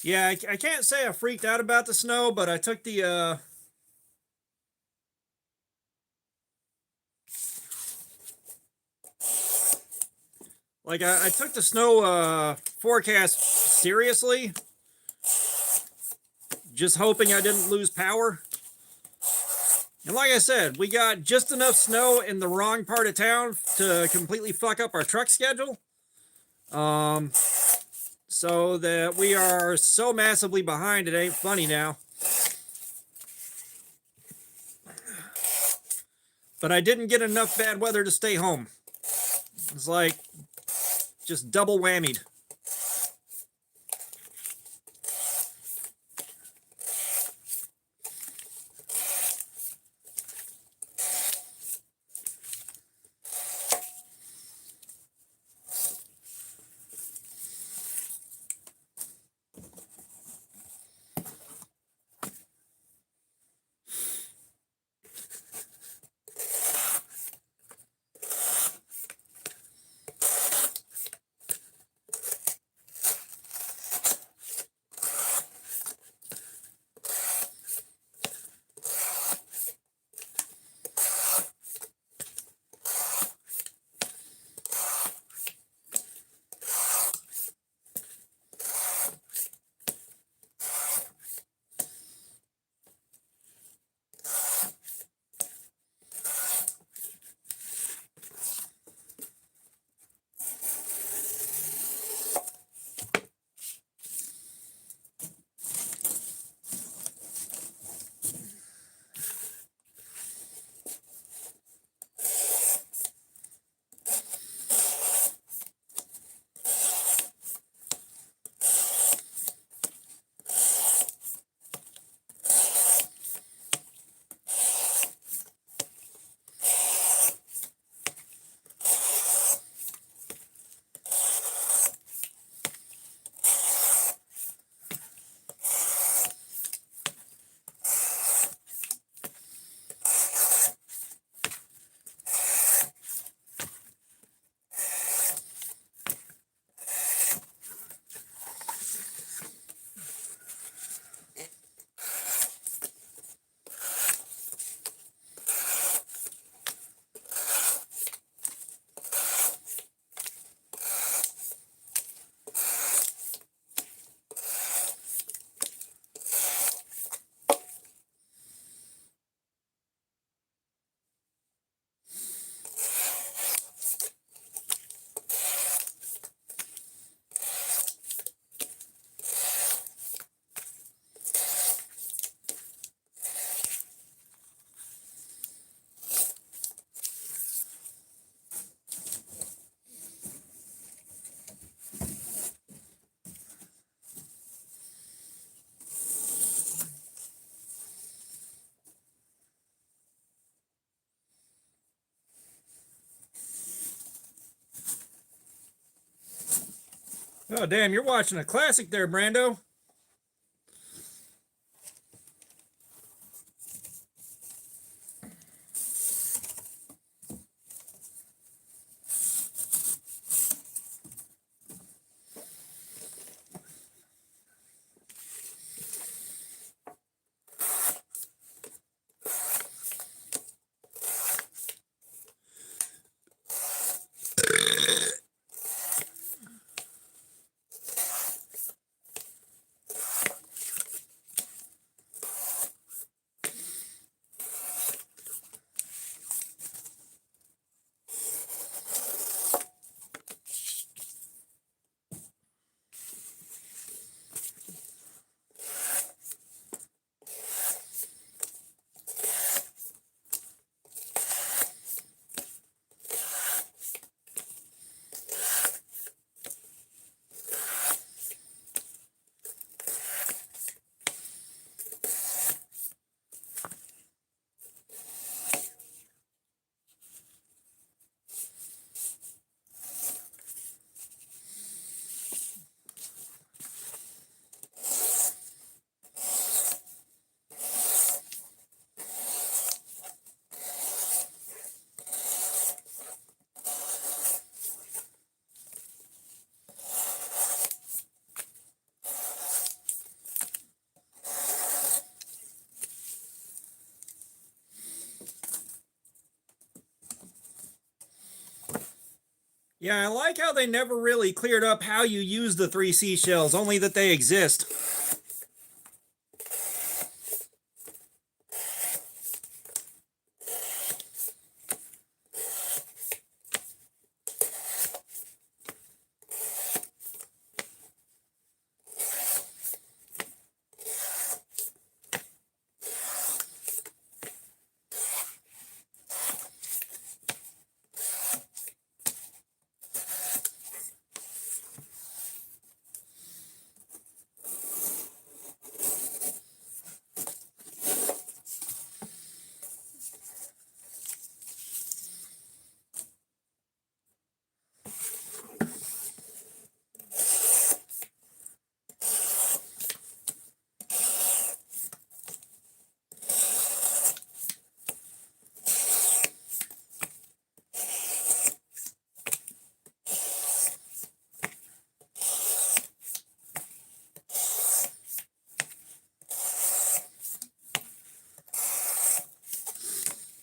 Yeah, I can't say I freaked out about the snow, but I took the I took the snow forecast seriously, just hoping I didn't lose power. And like I said, we got just enough snow in the wrong part of town to completely fuck up our truck schedule. So that we are so massively behind, it ain't funny now. But I didn't get enough bad weather to stay home. It's like just double whammied. Oh, damn, you're watching a classic there, Brando. Yeah, I like how they never really cleared up how you use the three seashells, only that they exist.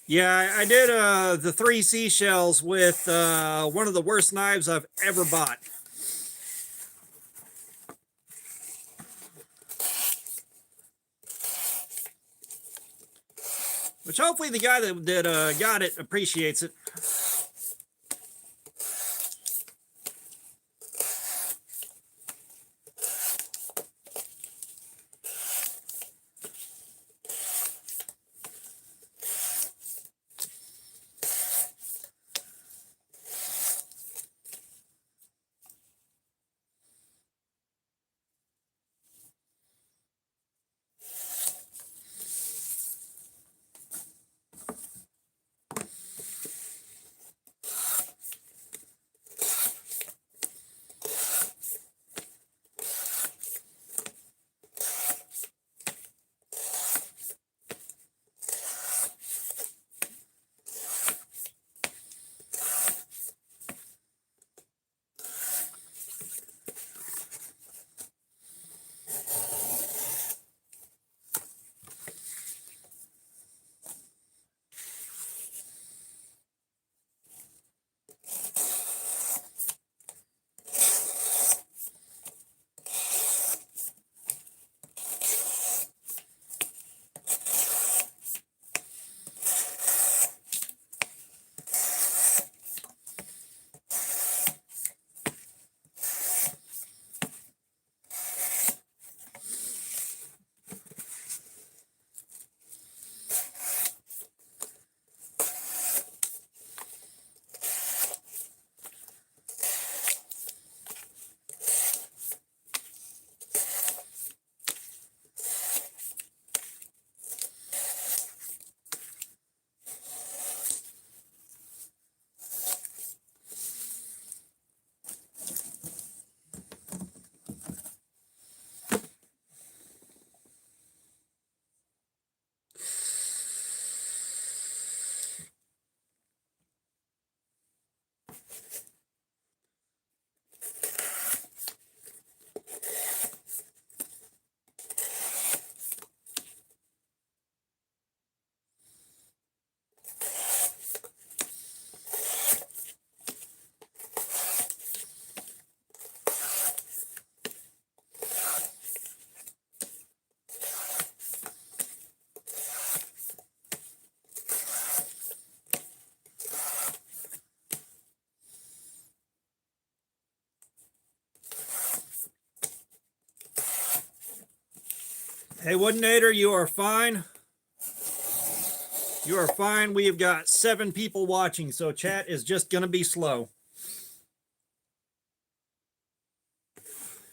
Yeah, I did the three seashells with one of the worst knives I've ever bought. Which hopefully the guy that got it appreciates it. Hey, Woodinator, you are fine. You are fine. We have got 7 people watching, so chat is just going to be slow.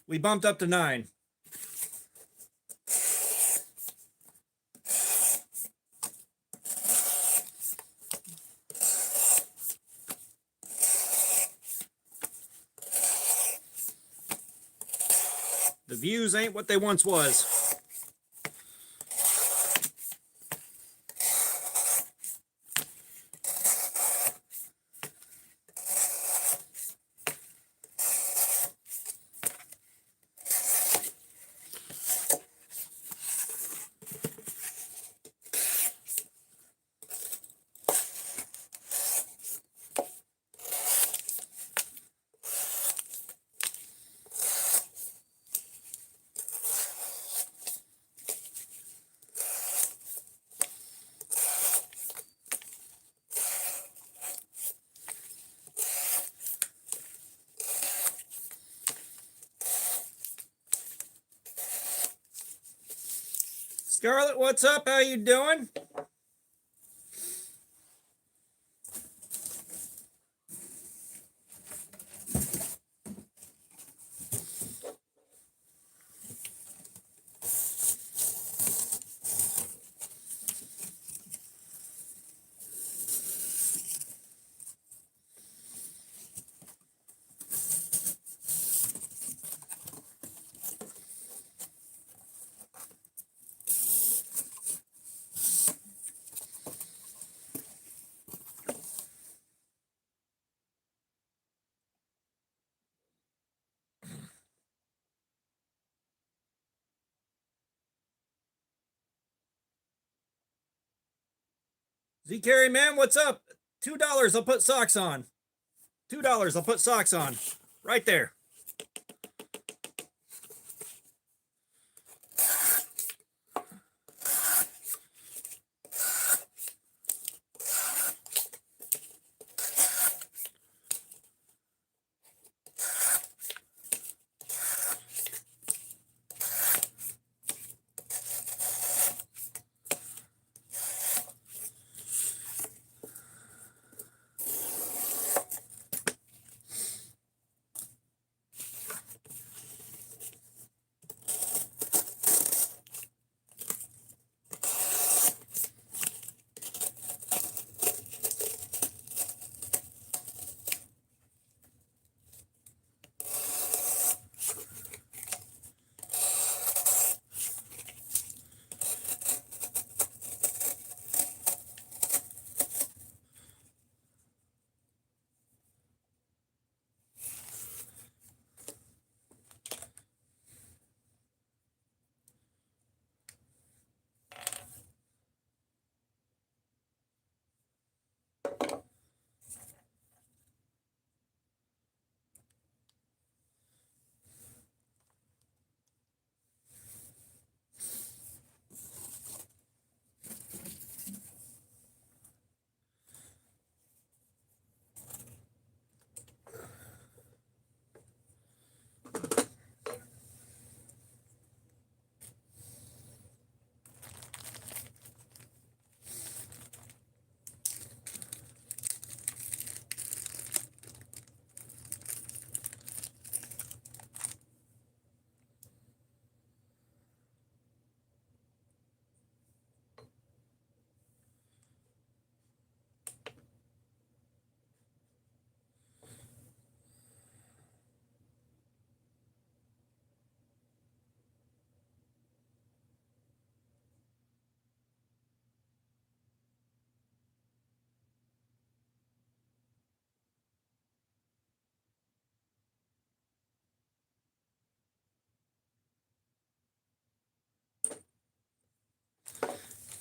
We bumped up to 9. The views ain't what they once was. Scarlett, what's up? How you doing? Z Carry Man, what's up? $2, I'll put socks on. $2, I'll put socks on. Right there.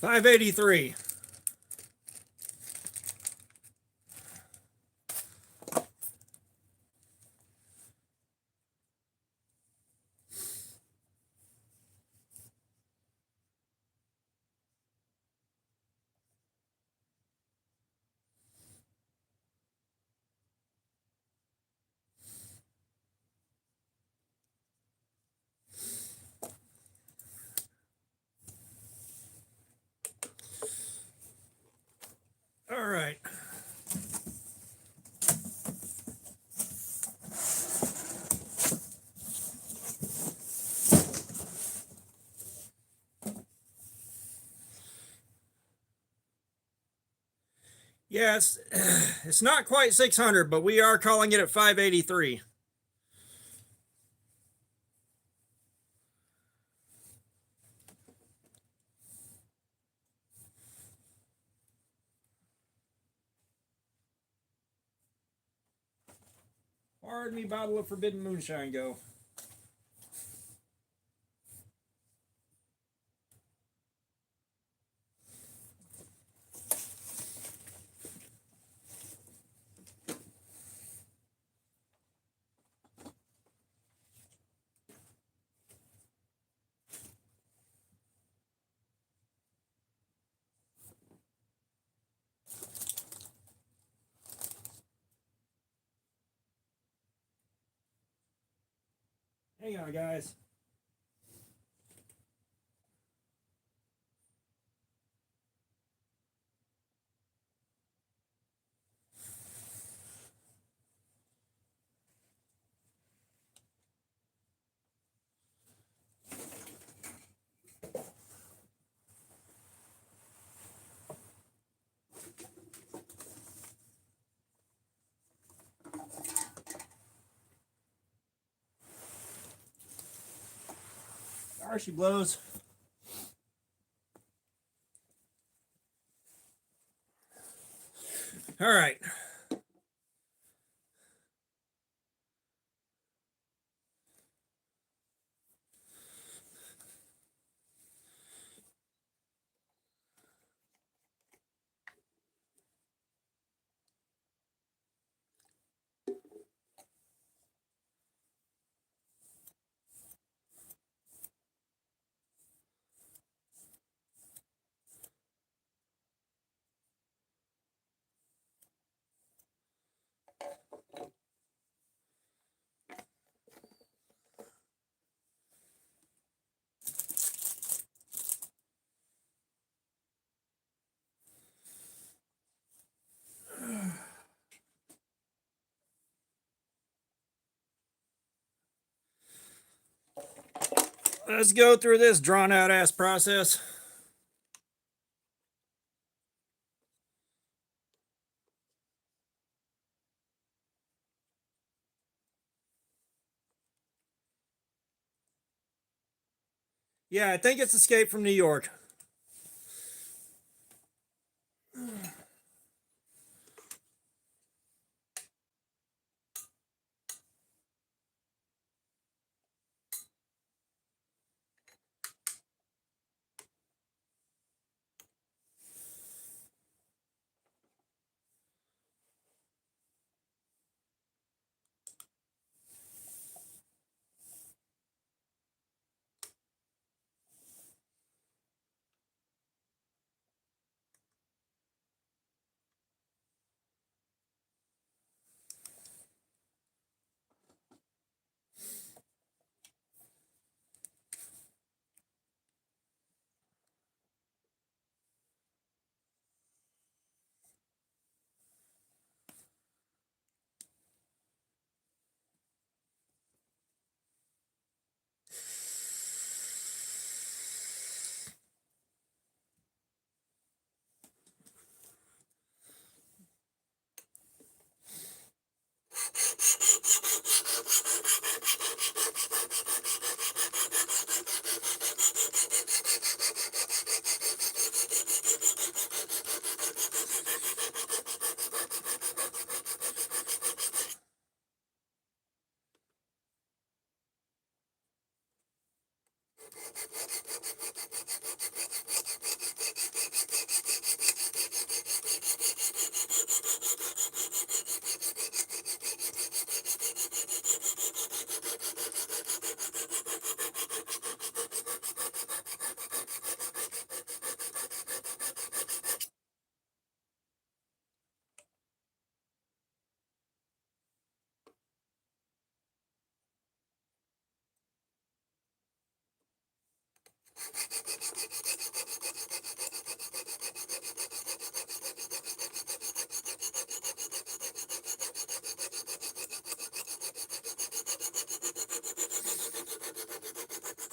$5.83. Yeah, it's not quite 600, but we are calling it at 583. Pardon me, bottle of forbidden moonshine, go. Hang on, guys. There she blows. All right. Let's go through this drawn out ass process. Yeah, I think it's Escape from New York.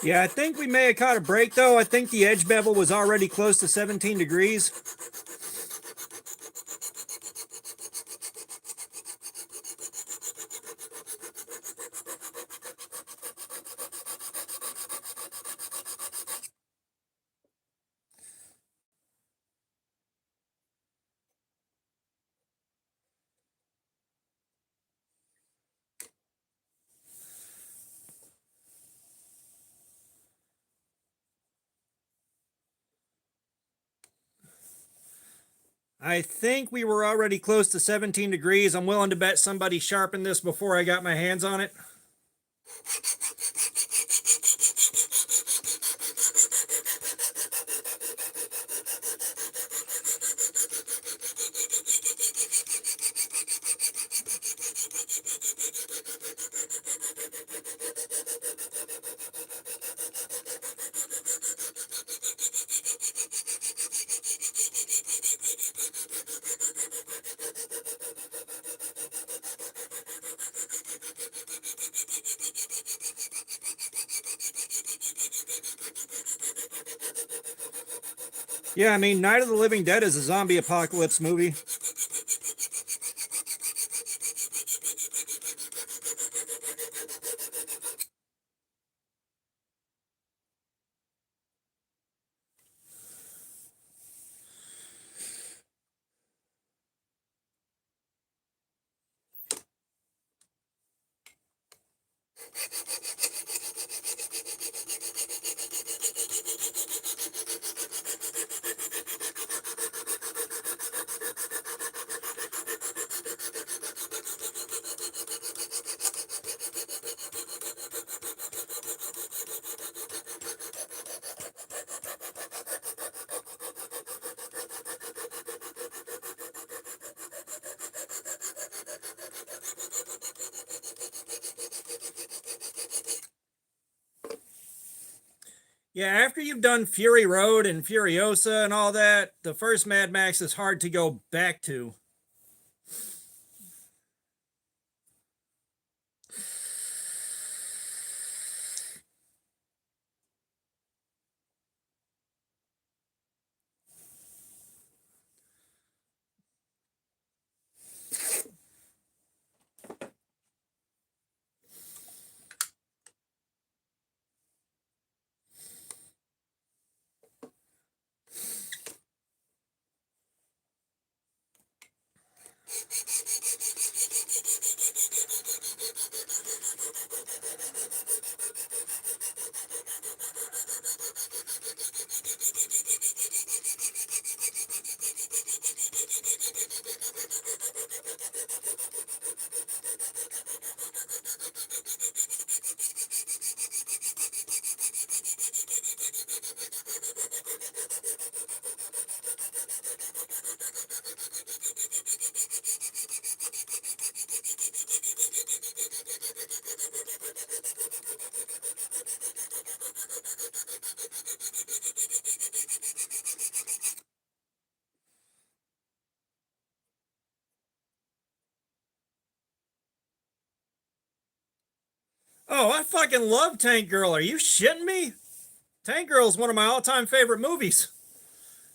Yeah, I think we may have caught a break though. I think the edge bevel was already close to 17 degrees. I think we were already close to 17 degrees. I'm willing to bet somebody sharpened this before I got my hands on it. Yeah, I mean, Night of the Living Dead is a zombie apocalypse movie. Yeah, after you've done Fury Road and Furiosa and all that, the first Mad Max is hard to go back to. Oh, I fucking love Tank Girl. Are you shitting me? Tank Girl is one of my all-time favorite movies.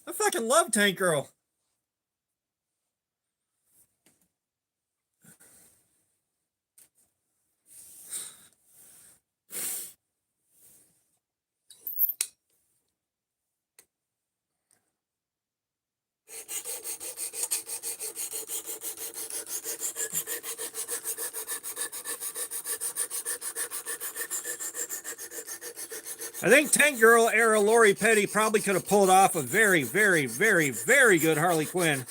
I fucking love Tank Girl. I think Tank Girl era Lori Petty probably could have pulled off a very, very, very, very good Harley Quinn.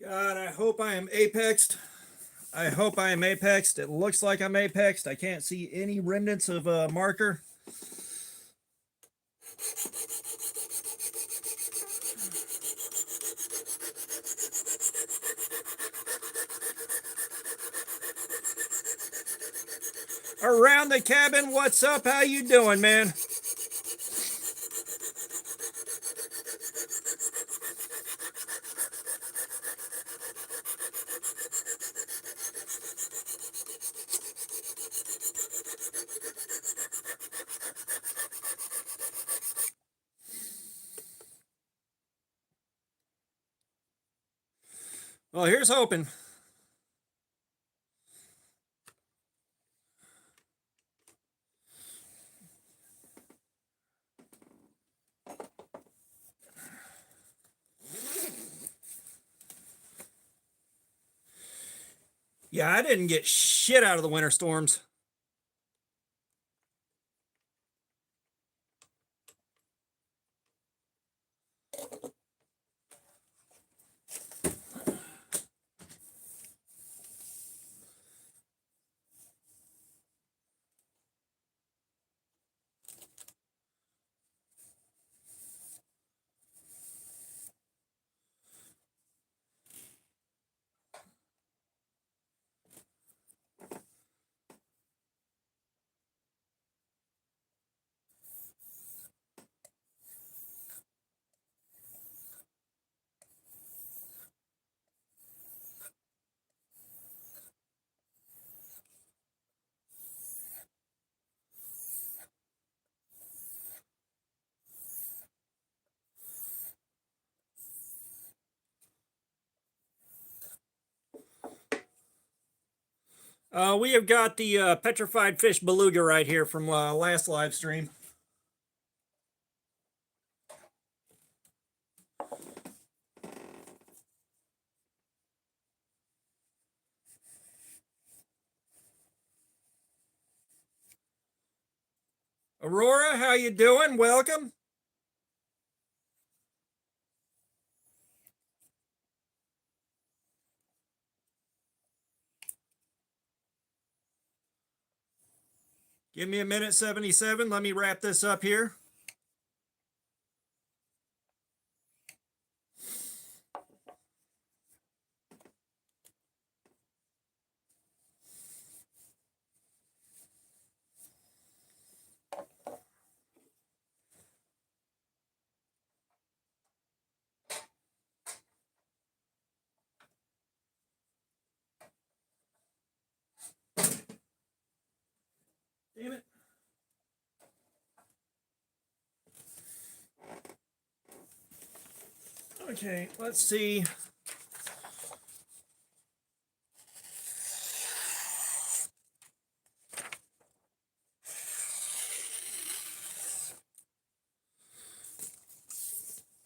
God, I hope I am apexed. I hope I am apexed. It looks like I'm apexed. I can't see any remnants of a marker. Around the cabin, what's up? How you doing, man? Well, here's hoping. Yeah, I didn't get shit out of the winter storms. We have got the petrified fish beluga right here from last live stream. Aurora, how you doing? Welcome. Give me a minute, 77. Let me wrap this up here. Damn it. Okay, let's see.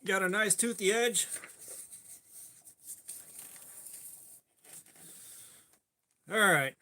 Got a nice toothy edge. All right.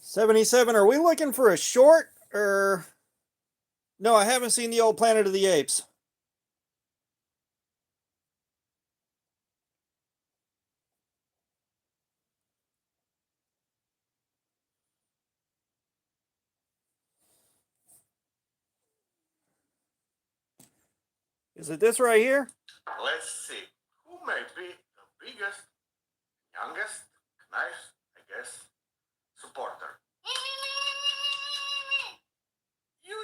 $77. Are we looking for a short or no? I haven't seen the old Planet of the Apes. Is it this right here? Let's see. Who may be the biggest, youngest, nice, I guess, supporter? You.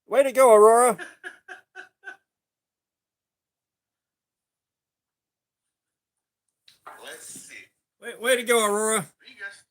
Way to go, Aurora. Let's see. Way to go, Aurora. Biggest.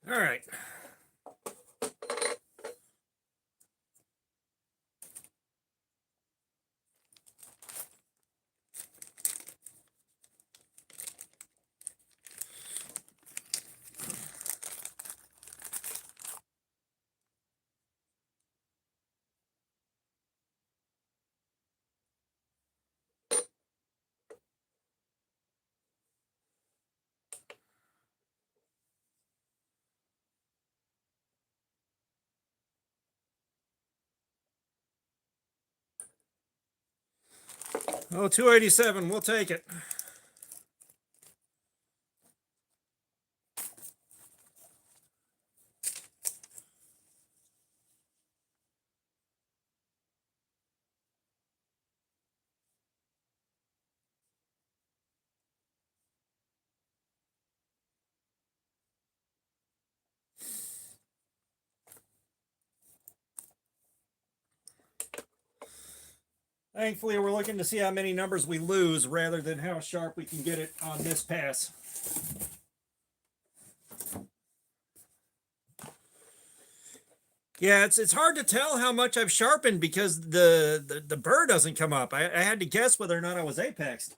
All right. Oh, 287. We'll take it. Thankfully, we're looking to see how many numbers we lose rather than how sharp we can get it on this pass. Yeah, it's hard to tell how much I've sharpened because the burr doesn't come up. I had to guess whether or not I was apexed.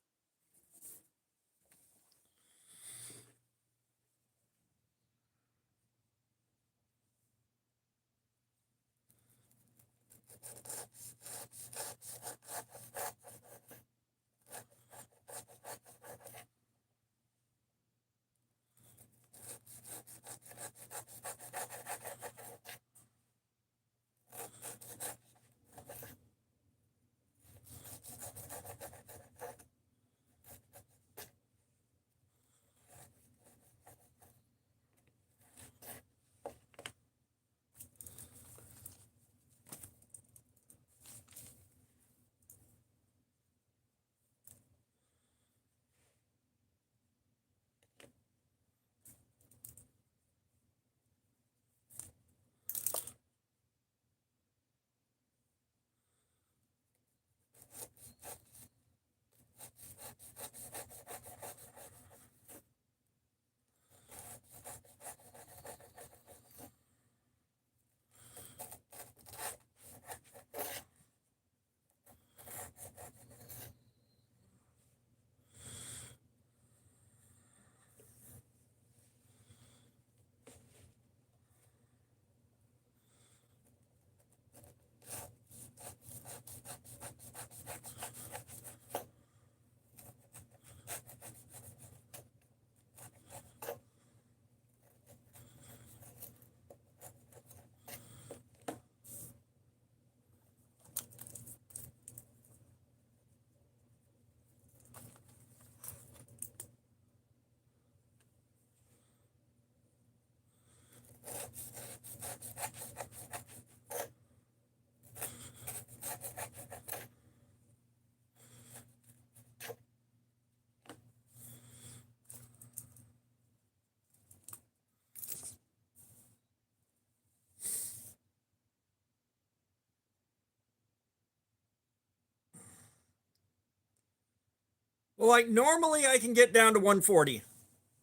Well, like normally I can get down to 140.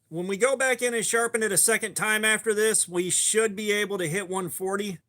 When we go back in and sharpen it a second time after this, we should be able to hit 140.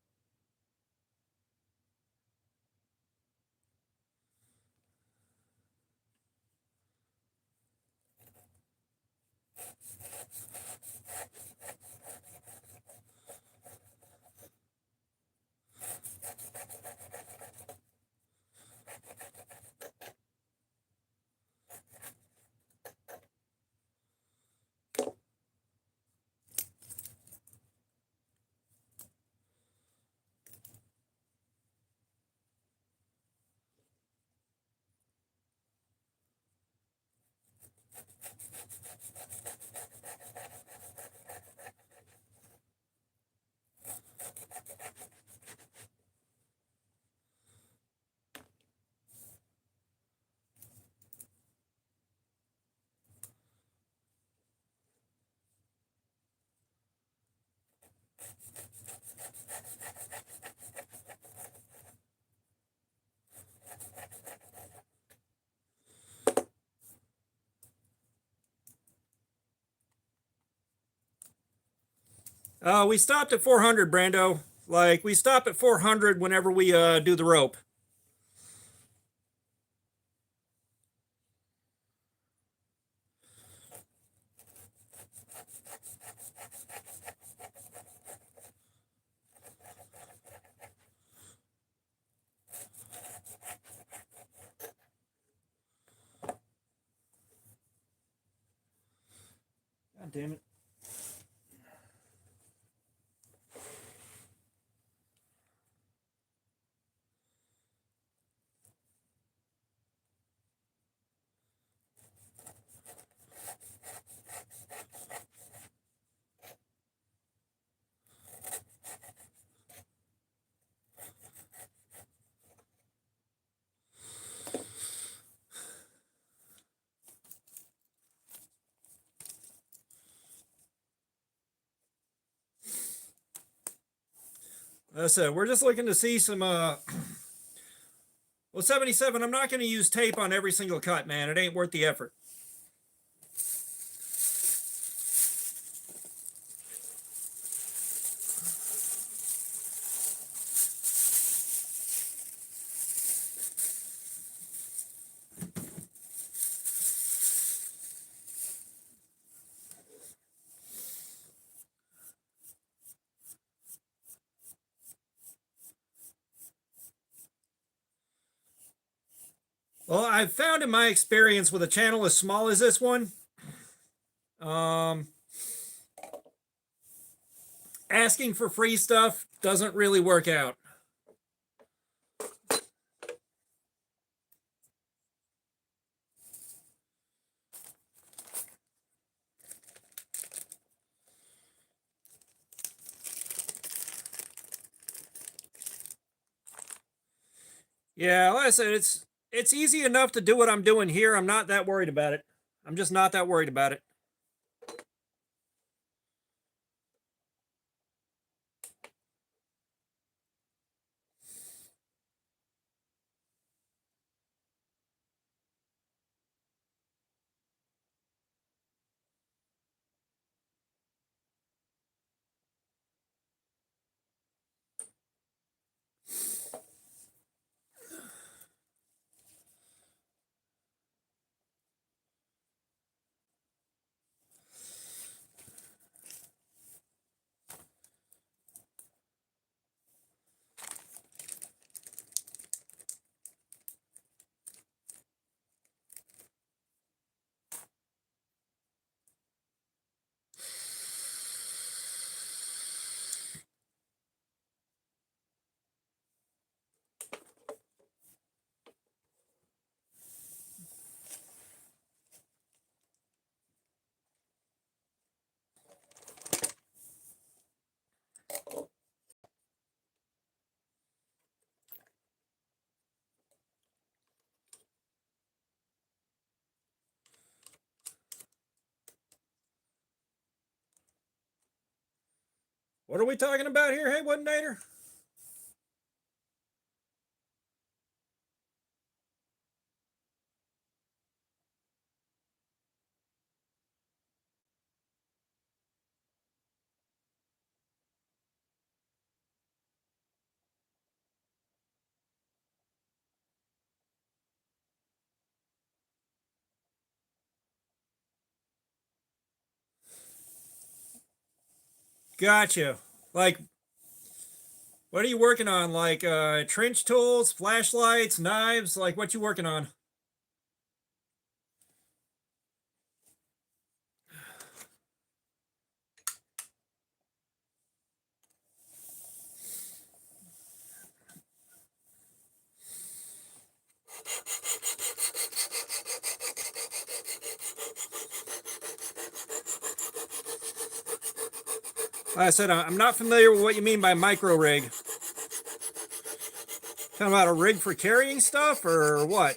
We stopped at 400, Brando. Like, we stop at 400 whenever we do the rope. God damn it. That's it. We're just looking to see some well, 77, I'm not going to use tape on every single cut, man. It ain't worth the effort. Well, I've found in my experience with a channel as small as this one, asking for free stuff doesn't really work out. Yeah, like I said, it's easy enough to do what I'm doing here. I'm not that worried about it. I'm just not that worried about it. What are we talking about here, hey, Wooden Nader? Gotcha. Like, what are you working on? Like trench tools, flashlights, knives? Like, what you working on? Like I said, I'm not familiar with what you mean by micro rig. Talking about a rig for carrying stuff or what?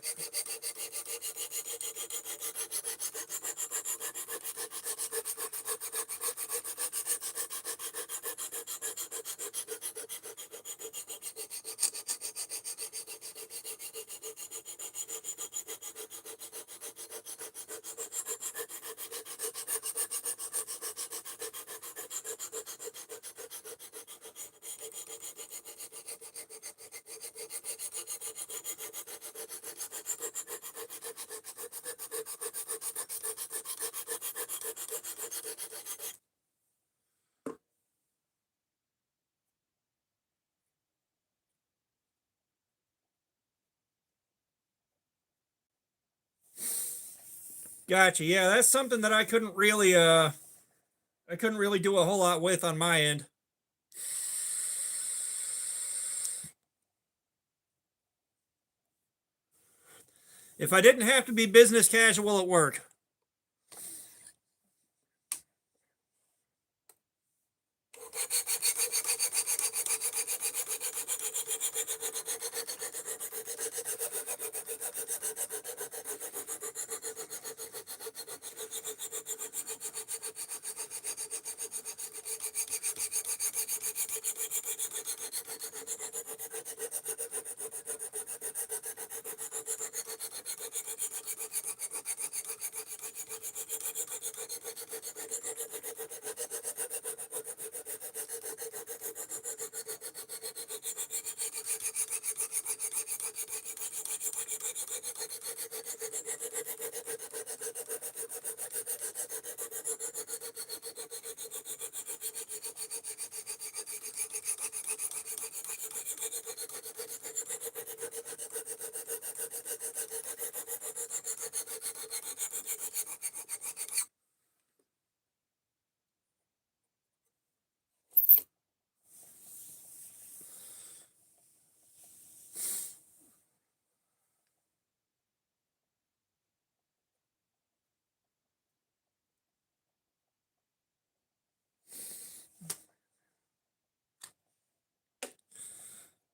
Gotcha. Yeah, that's something that I couldn't really do a whole lot with on my end. If I didn't have to be business casual at work.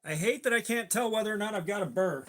I hate that I can't tell whether or not I've got a burr.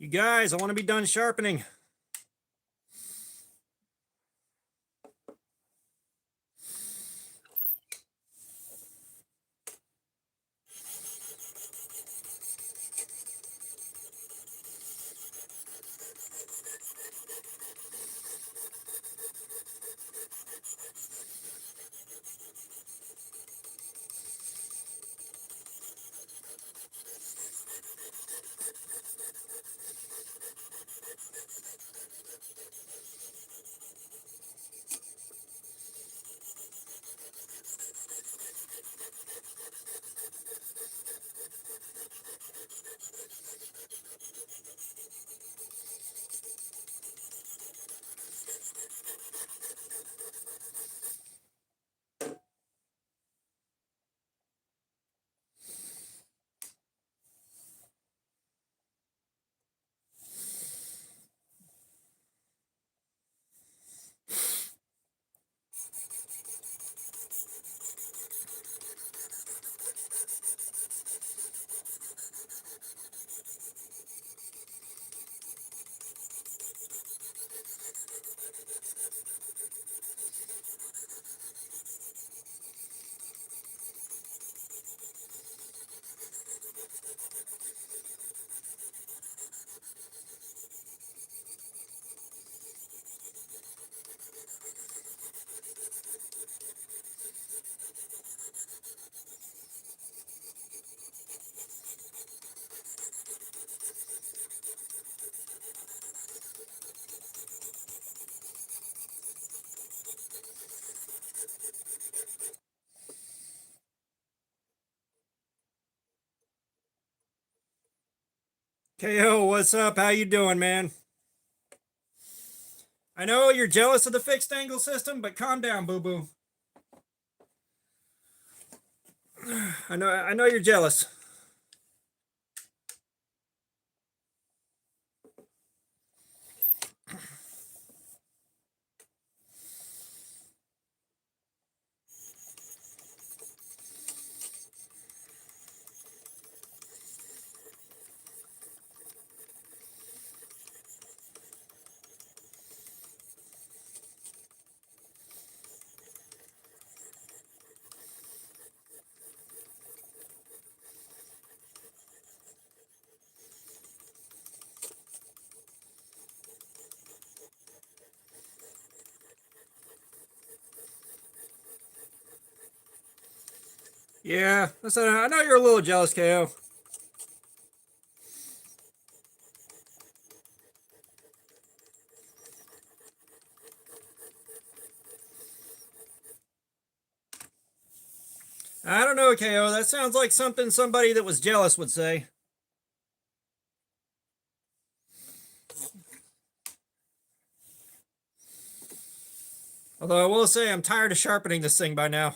You guys, I want to be done sharpening. KO, what's up? How you doing, man? I know you're jealous of the fixed angle system, but calm down, boo-boo. I know you're jealous. Yeah, listen, I know you're a little jealous, KO. I don't know, KO. That sounds like something somebody that was jealous would say. Although I will say I'm tired of sharpening this thing by now.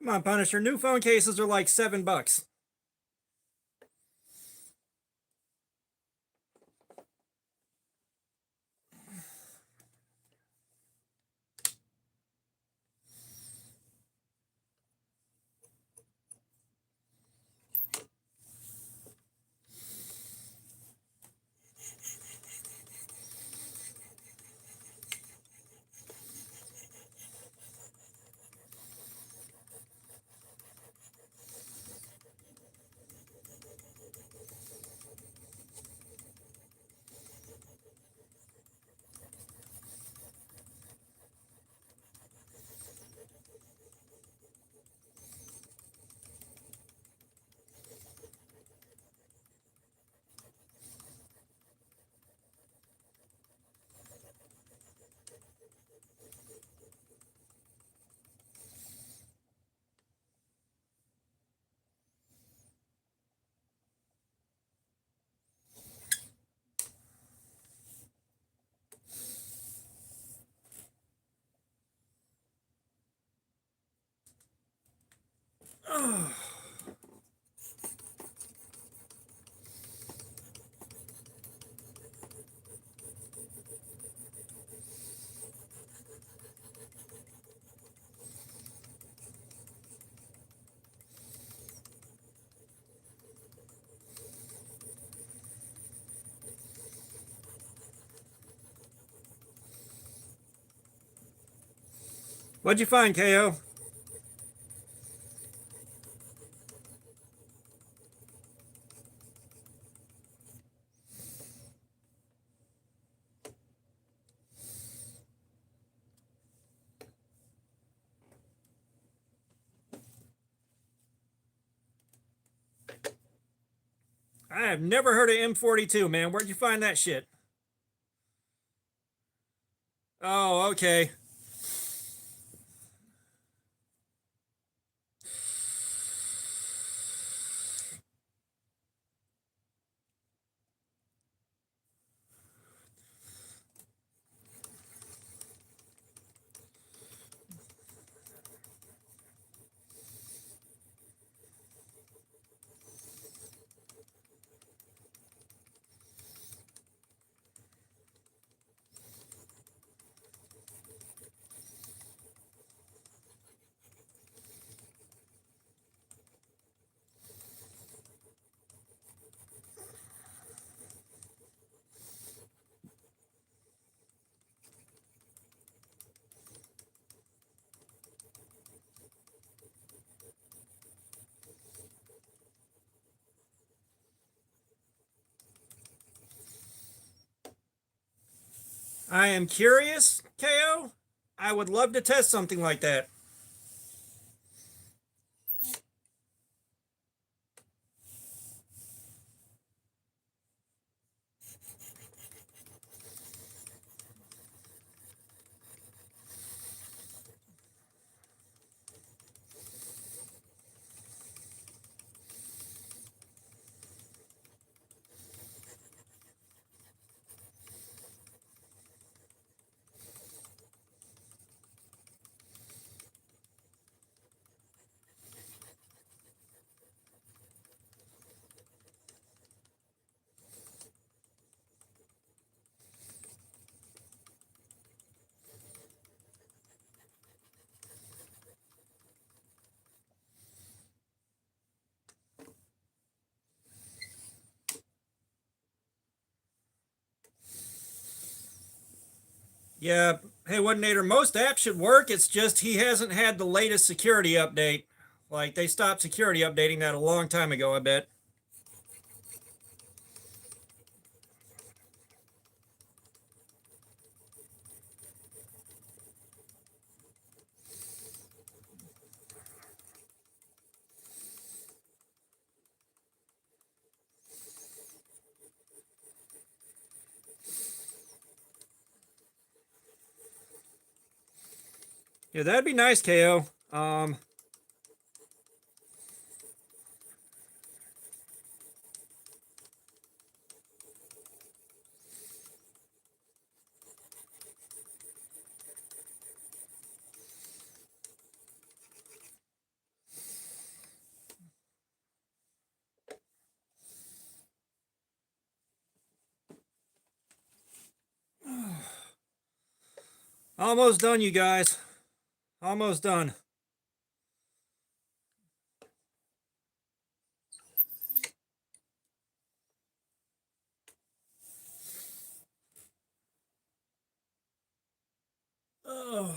Come on, Punisher. New phone cases are like $7. What'd you find, KO? I have never heard of M42, man. Where'd you find that shit? Oh, okay. I am curious, KO. I would love to test something like that. Yeah, hey, Nader, most apps should work. It's just he hasn't had the latest security update. Like, they stopped security updating that a long time ago, I bet. Yeah, that'd be nice, KO. Almost done, you guys. Almost done. Oh.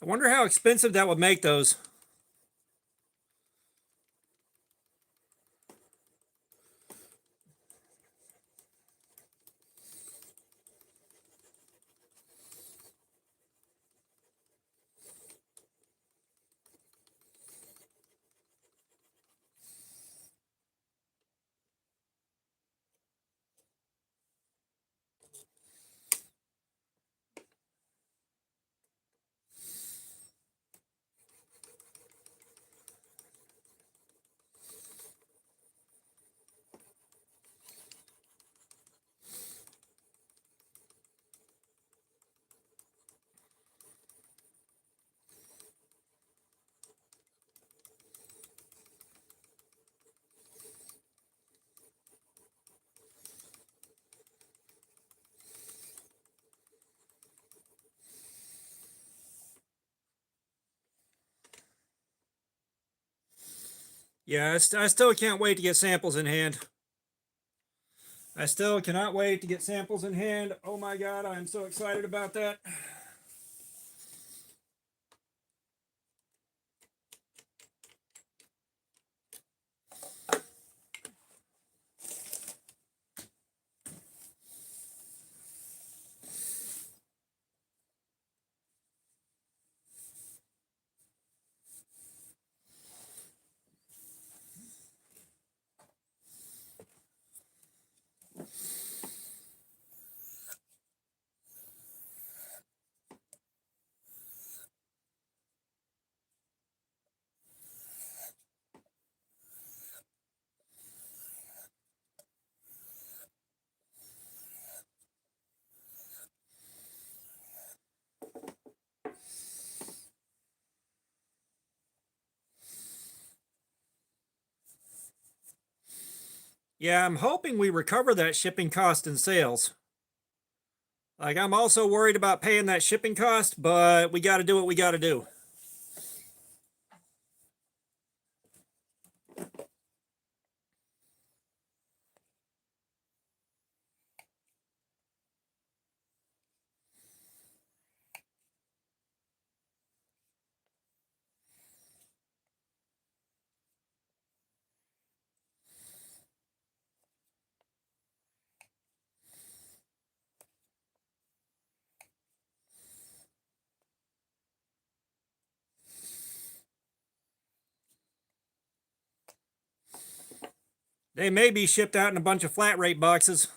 I wonder how expensive that would make those. Yeah, I still can't wait to get samples in hand. I still cannot wait to get samples in hand. Oh my god, I'm so excited about that. Yeah, I'm hoping we recover that shipping cost in sales. Like, I'm also worried about paying that shipping cost, but we got to do what we got to do. They may be shipped out in a bunch of flat rate boxes.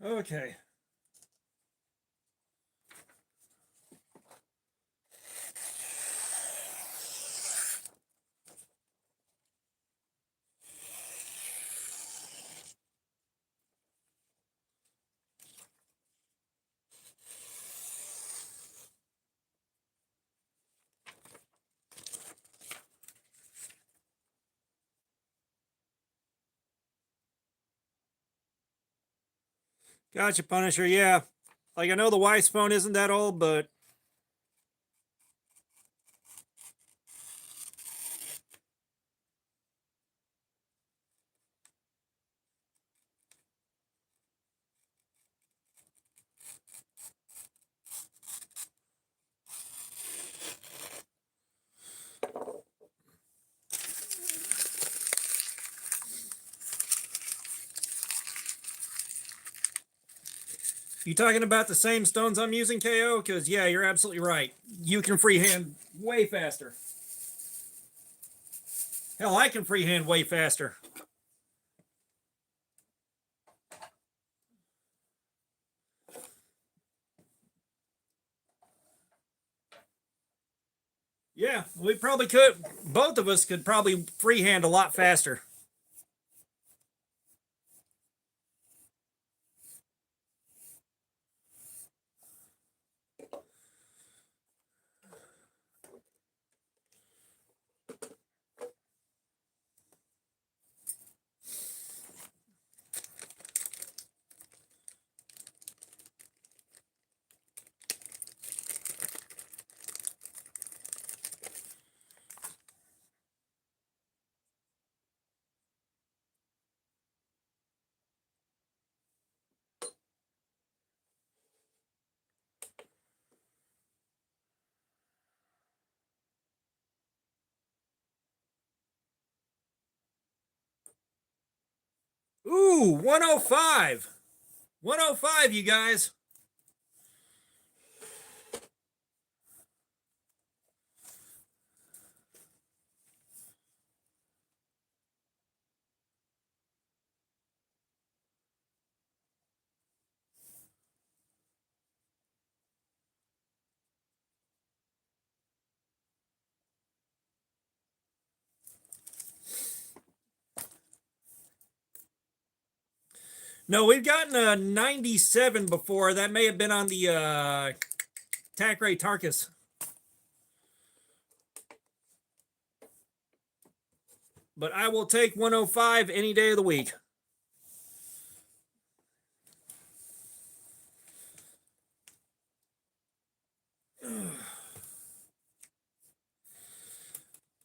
Okay. Gotcha, Punisher. Yeah. Like, I know the wife's phone isn't that old, but you talking about the same stones I'm using, KO? Because, yeah, you're absolutely right. You can freehand way faster. Hell, I can freehand way faster. Yeah, we probably could. Both of us could probably freehand a lot faster. Ooh, 105. 105, you guys. No, we've gotten a 97 before. That may have been on the Tac-Ray Tarkus. But I will take 105 any day of the week.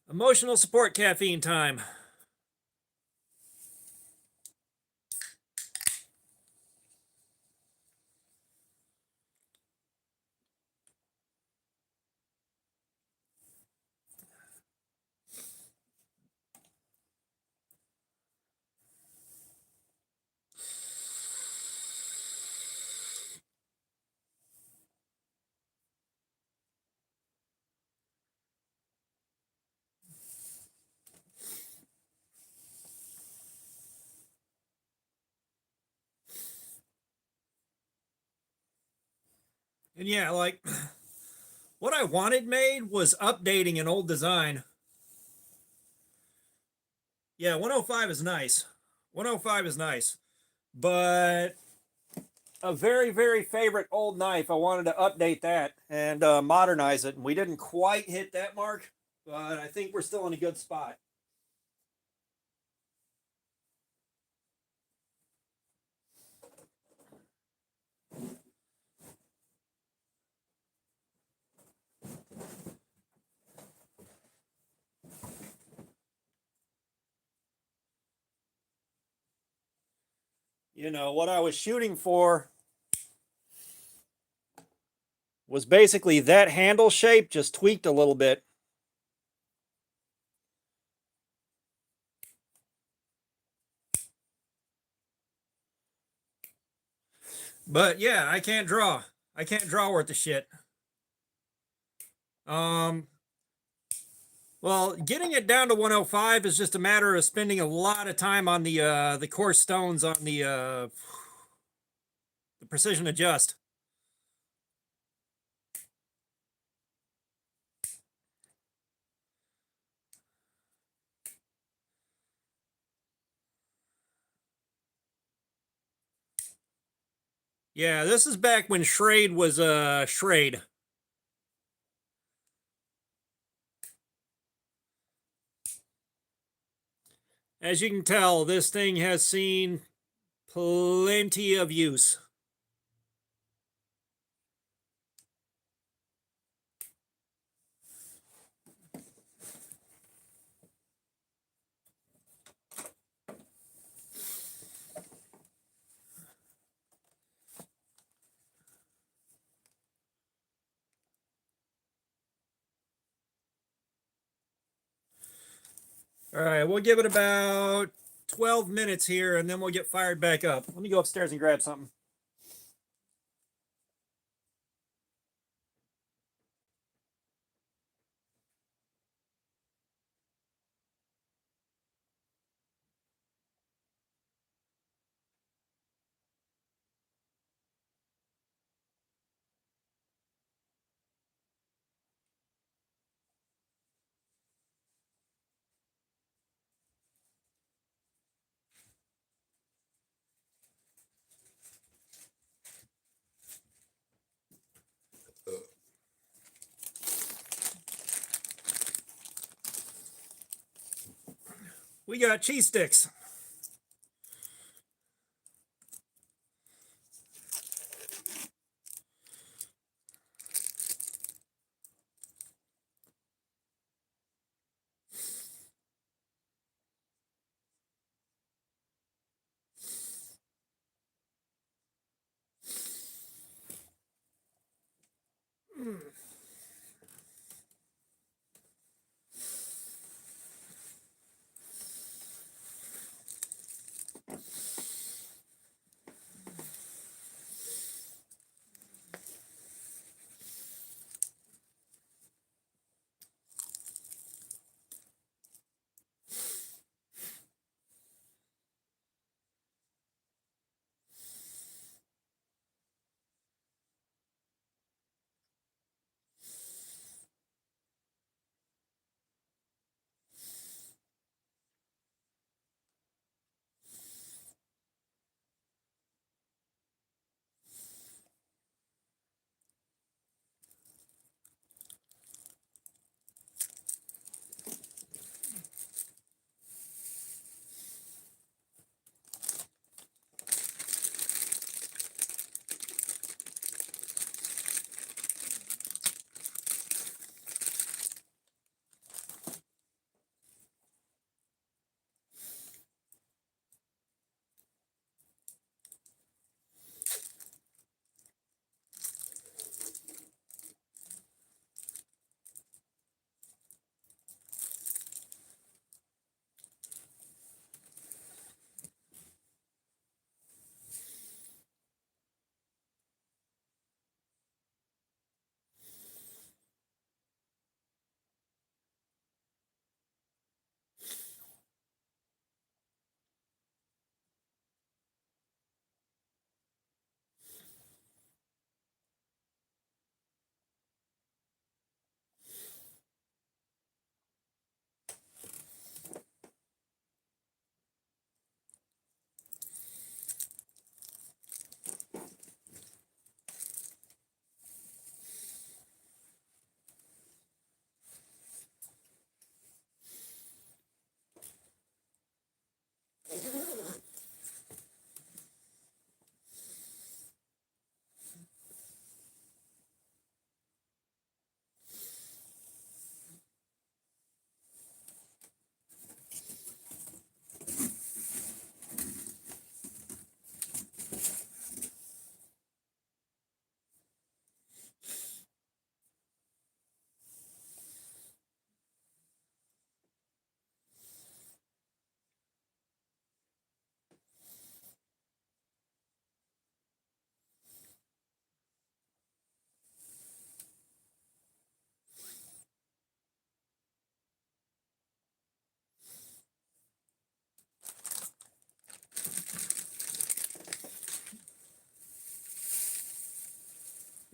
Emotional support caffeine time. And yeah, like what I wanted made was updating an old design. Yeah, 105 is nice. 105 is nice. But a very, very favorite old knife, I wanted to update that and modernize it. And we didn't quite hit that mark, but I think we're still in a good spot. You know, what I was shooting for was basically that handle shape, just tweaked a little bit. But yeah, I can't draw. I can't draw worth the shit. Well, getting it down to 105 is just a matter of spending a lot of time on the coarse stones on the precision adjust. Yeah, this is back when Schrade was Schrade. As you can tell, this thing has seen plenty of use. All right, we'll give it about 12 minutes here and then we'll get fired back up. Let me go upstairs and grab something. We got cheese sticks.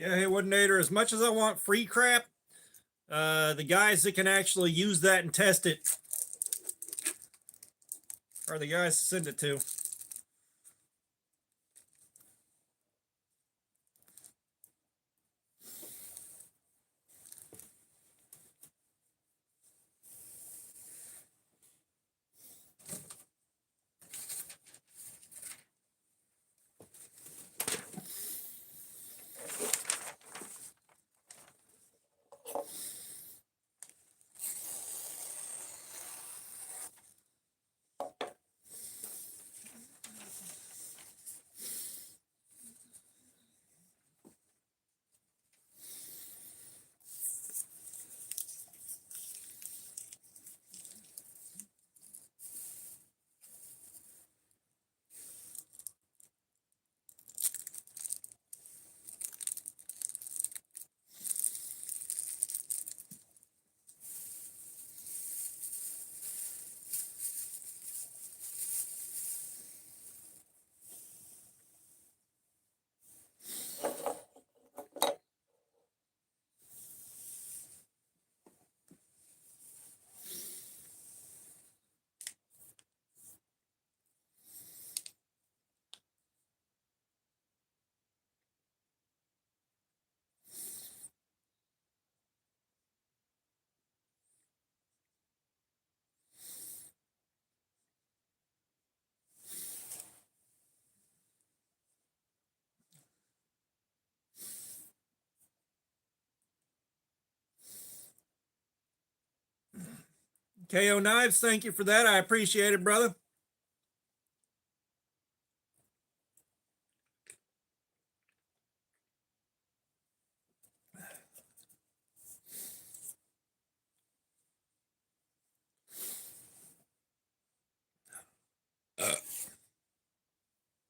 Yeah, hey, Woodinator, as much as I want free crap, the guys that can actually use that and test it are the guys to send it to. KO Knives, thank you for that. I appreciate it, brother.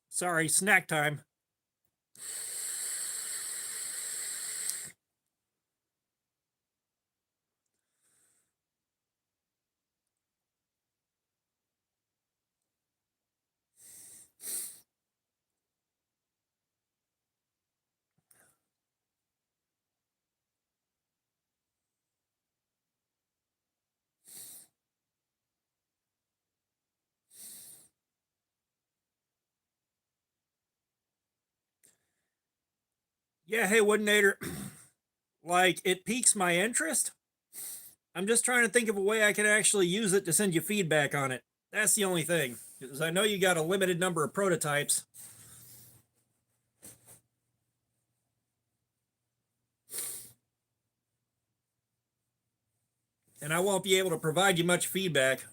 Sorry, snack time. Yeah, hey, Woodinator. Like, it piques my interest. I'm just trying to think of a way I can actually use it to send you feedback on it. That's the only thing. Because I know you got a limited number of prototypes. And I won't be able to provide you much feedback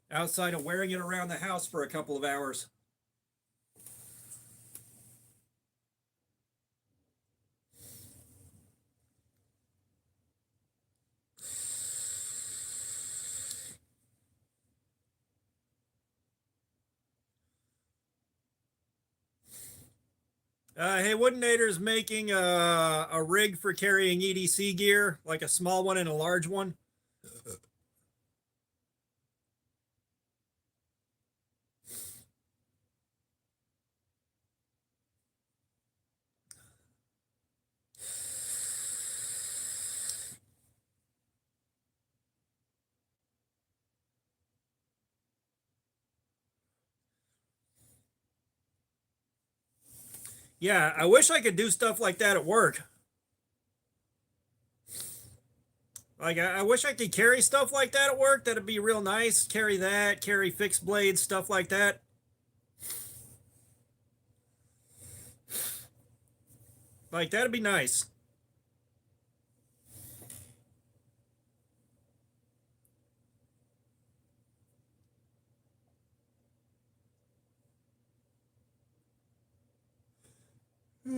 outside of wearing it around the house for a couple of hours. Hey, Woodinator's making a rig for carrying EDC gear, like a small one and a large one. Yeah, I wish I could do stuff like that at work. Like, I wish I could carry stuff like that at work. That'd be real nice. Carry that, carry fixed blades, stuff like that. Like, that'd be nice. I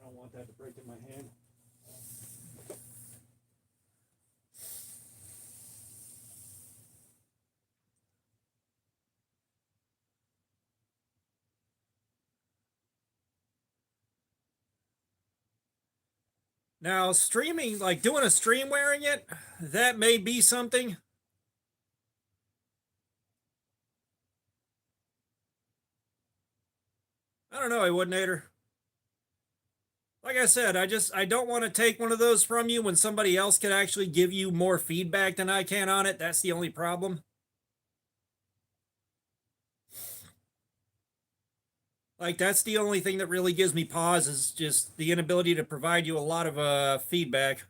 don't want that to break in my hand. Now, streaming, like doing a stream wearing it, that may be something. I don't know, I wouldn't, Nader. Like I said, I don't want to take one of those from you when somebody else can actually give you more feedback than I can on it. That's the only problem. Like, that's the only thing that really gives me pause, is just the inability to provide you a lot of feedback.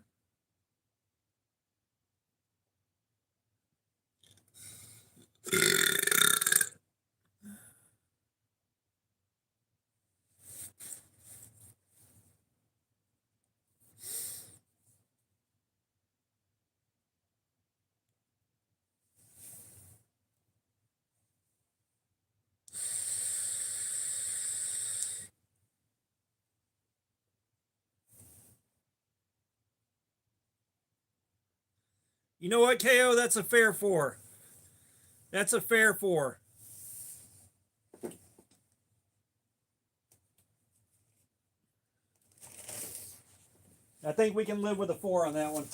You know what, KO? That's a fair 4. That's a fair 4. I think we can live with a 4 on that one.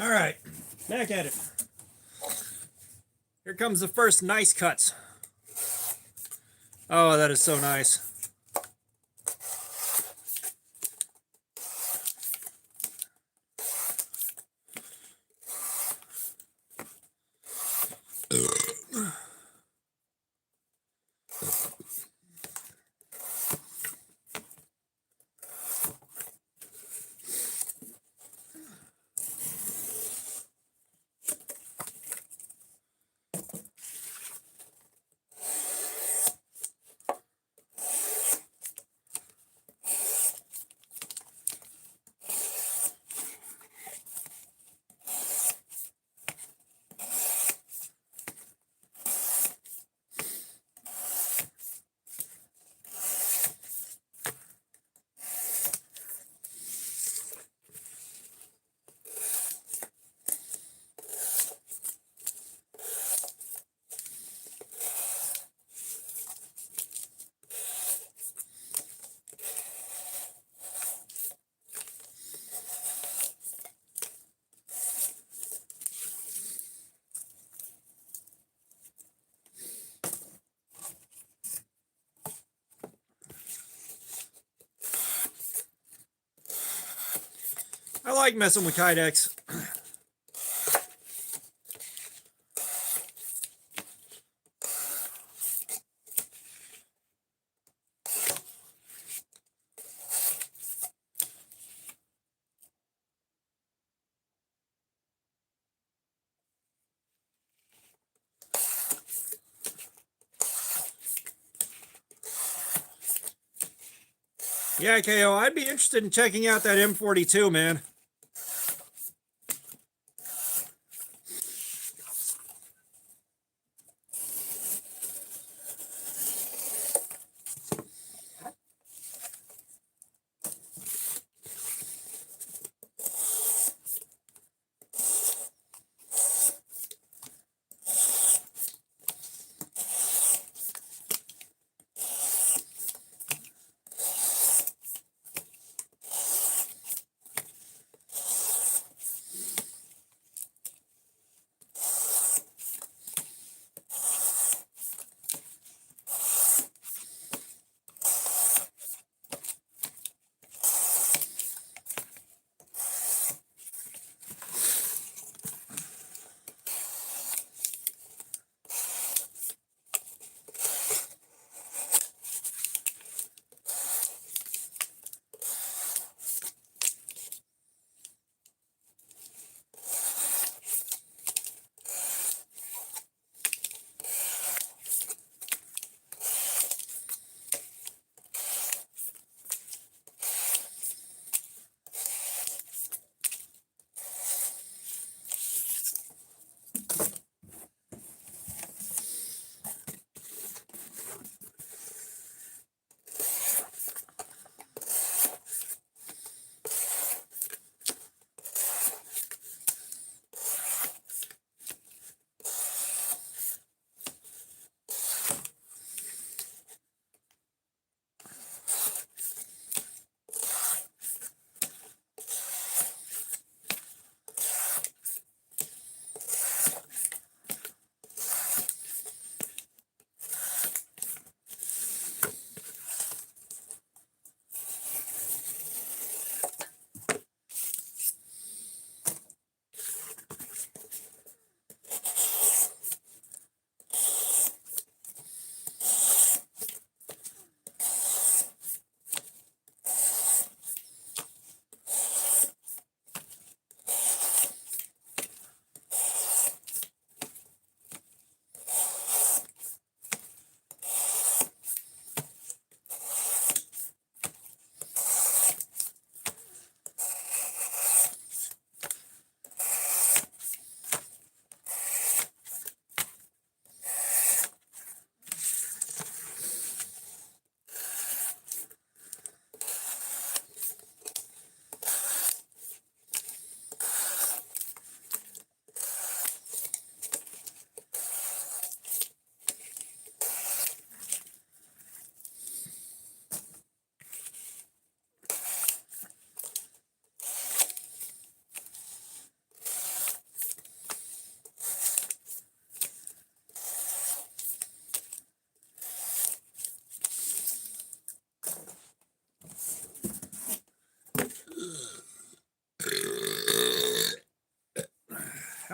All right, back at it. Here comes the first nice cuts. Oh, that is so nice. I like messing with Kydex. Yeah, KO, I'd be interested in checking out that M42, man.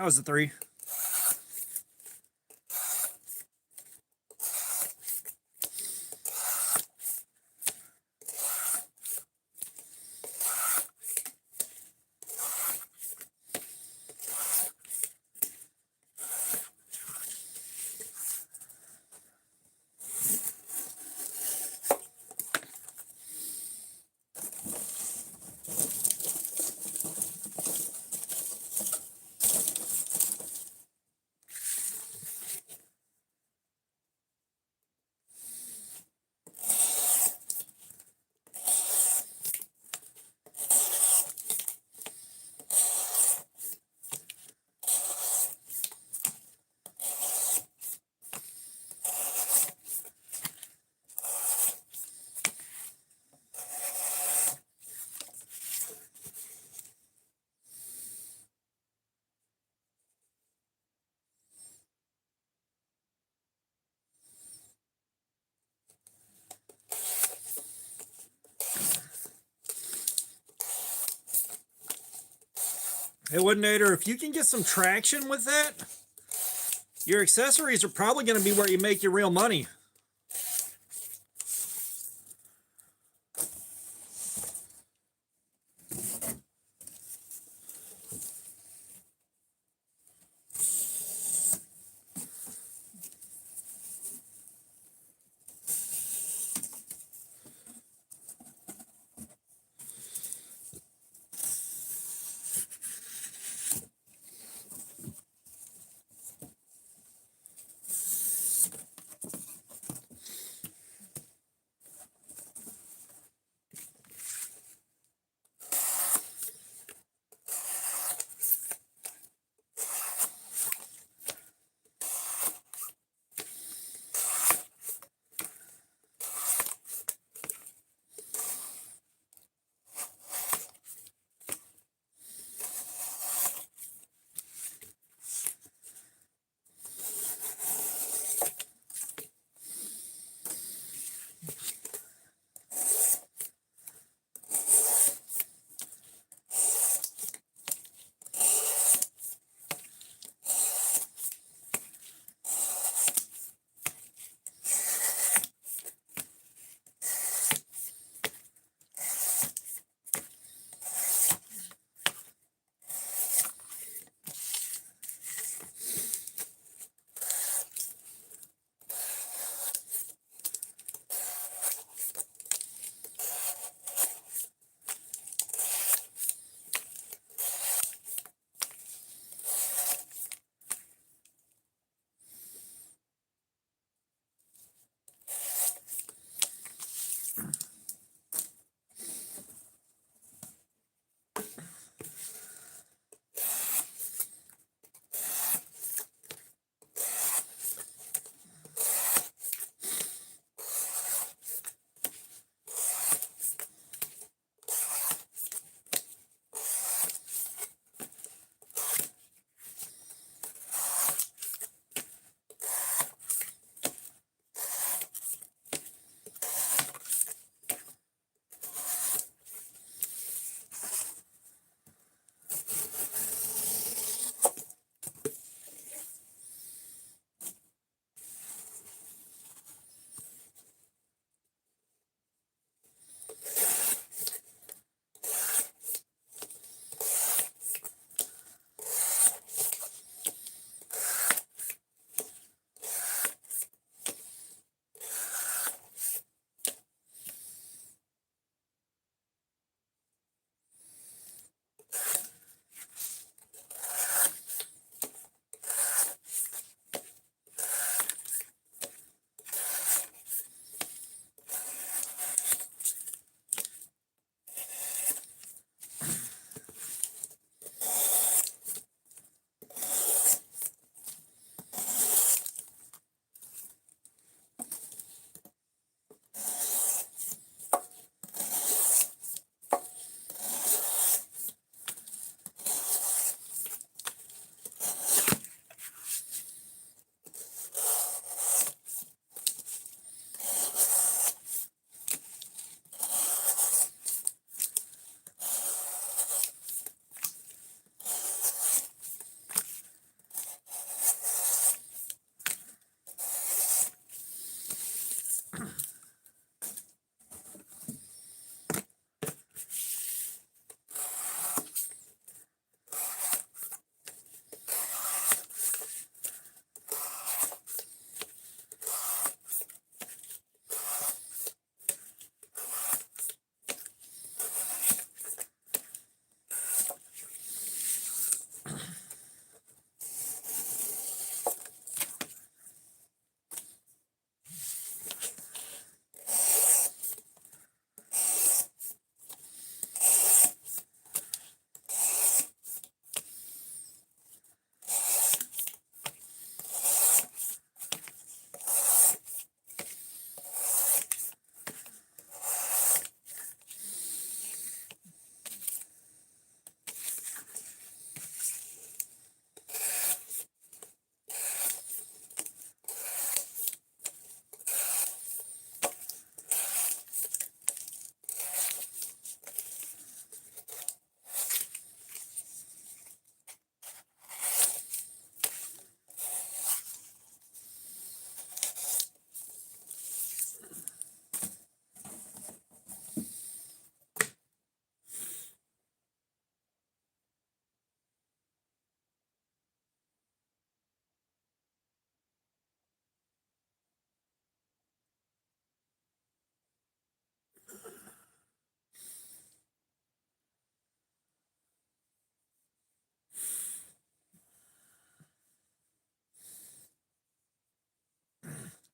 That was the 3. Hey, Woodinator, if you can get some traction with that, your accessories are probably going to be where you make your real money.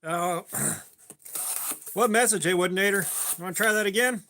Oh, what message, hey Woodinator? You want to try that again?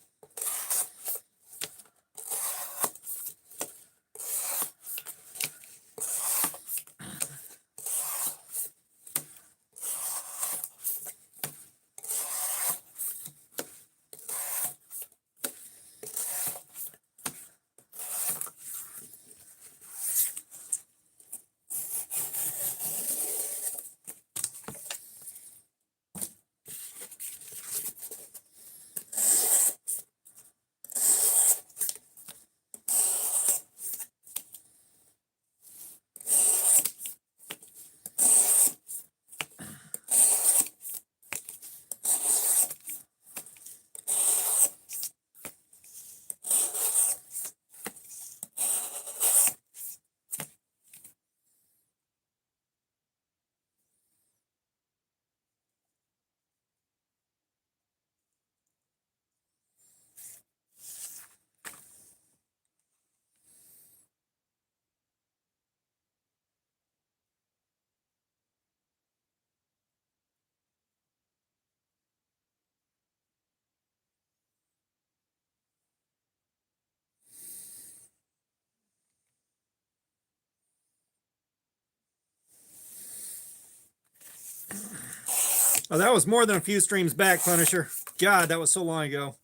Oh, that was more than a few streams back, Punisher. God, that was so long ago.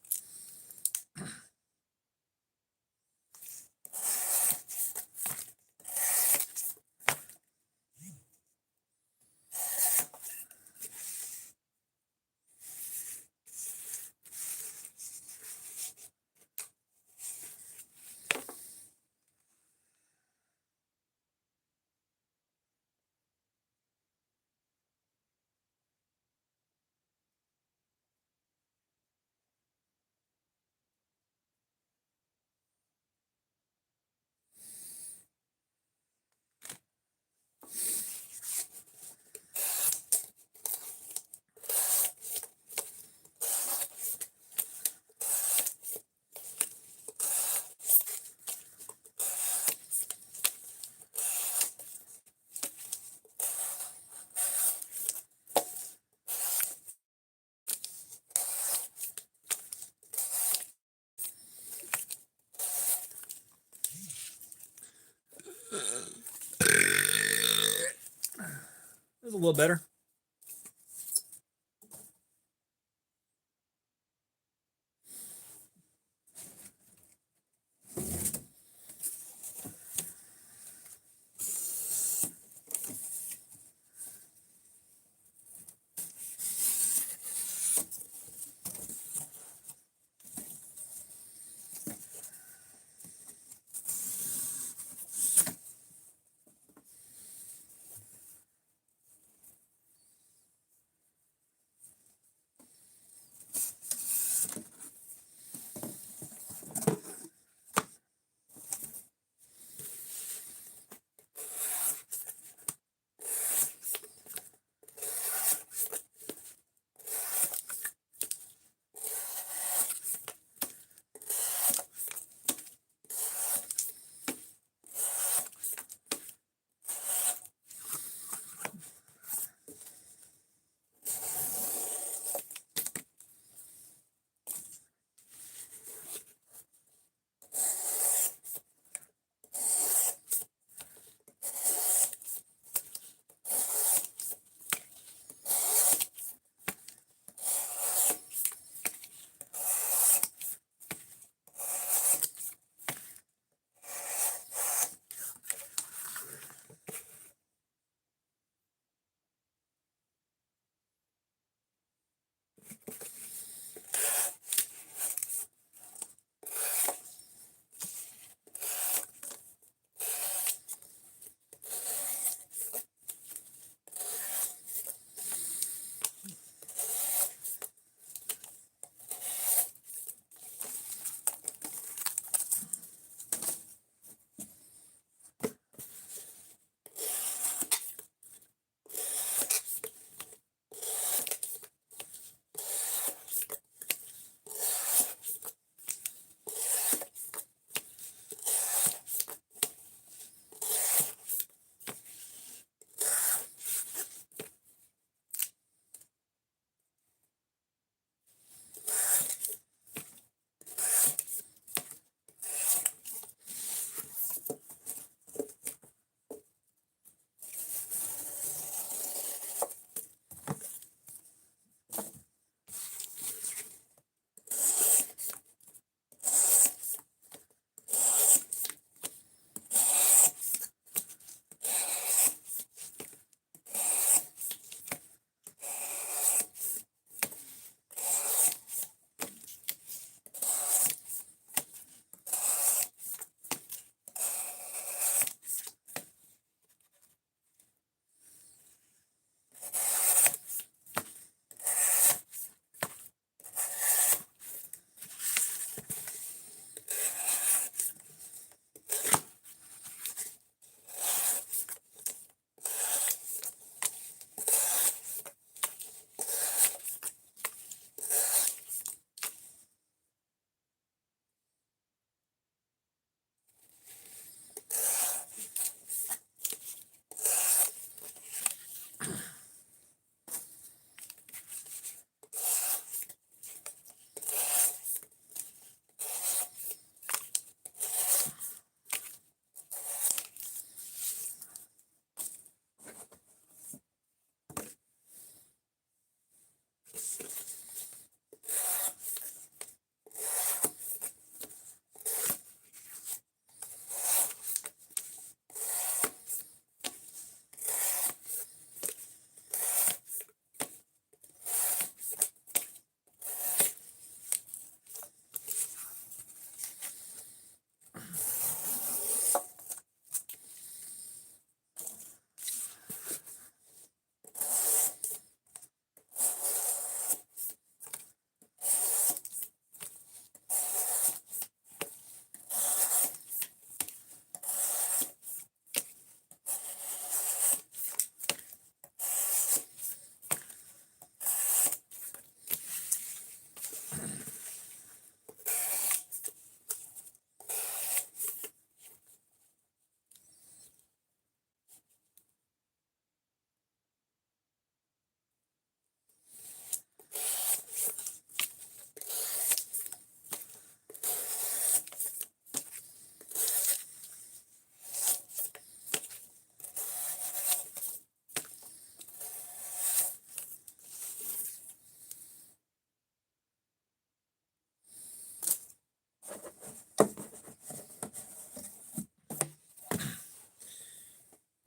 It was a little better.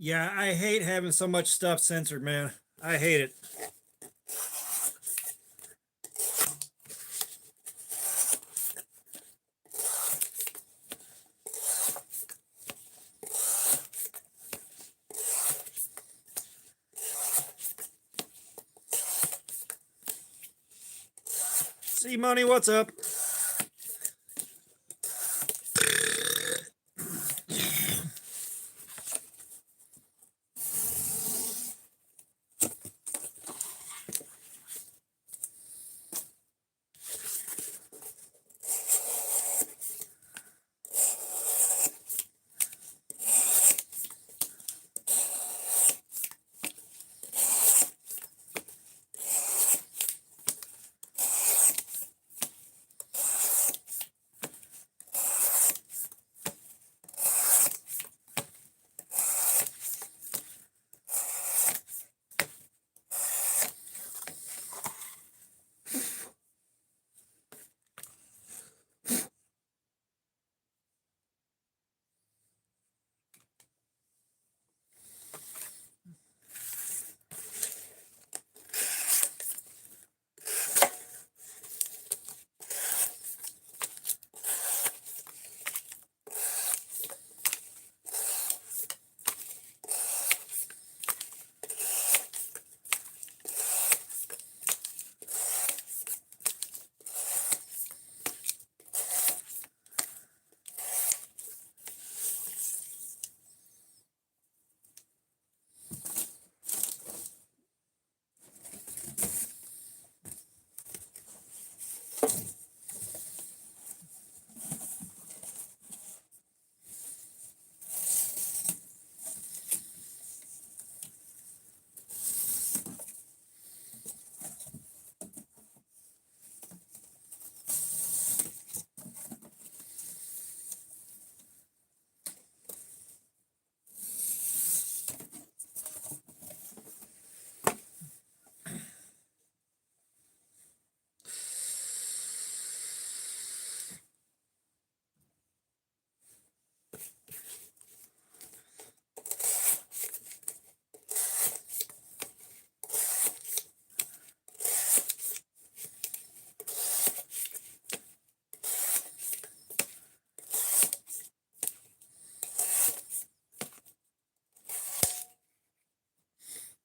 Yeah, I hate having so much stuff censored, man. I hate it. See, Money, what's up?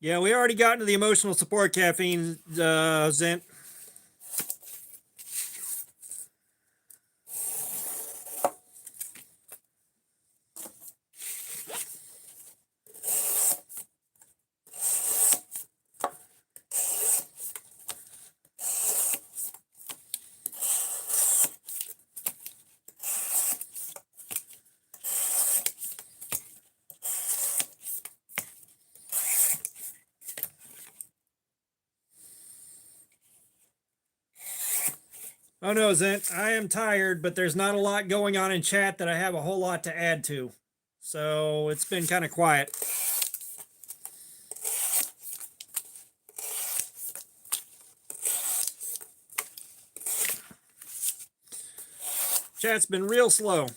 Yeah, we already got into the emotional support caffeine, Zent. Oh no, Zent, I am tired, but there's not a lot going on in chat that I have a whole lot to add to. So it's been kind of quiet. Chat's been real slow.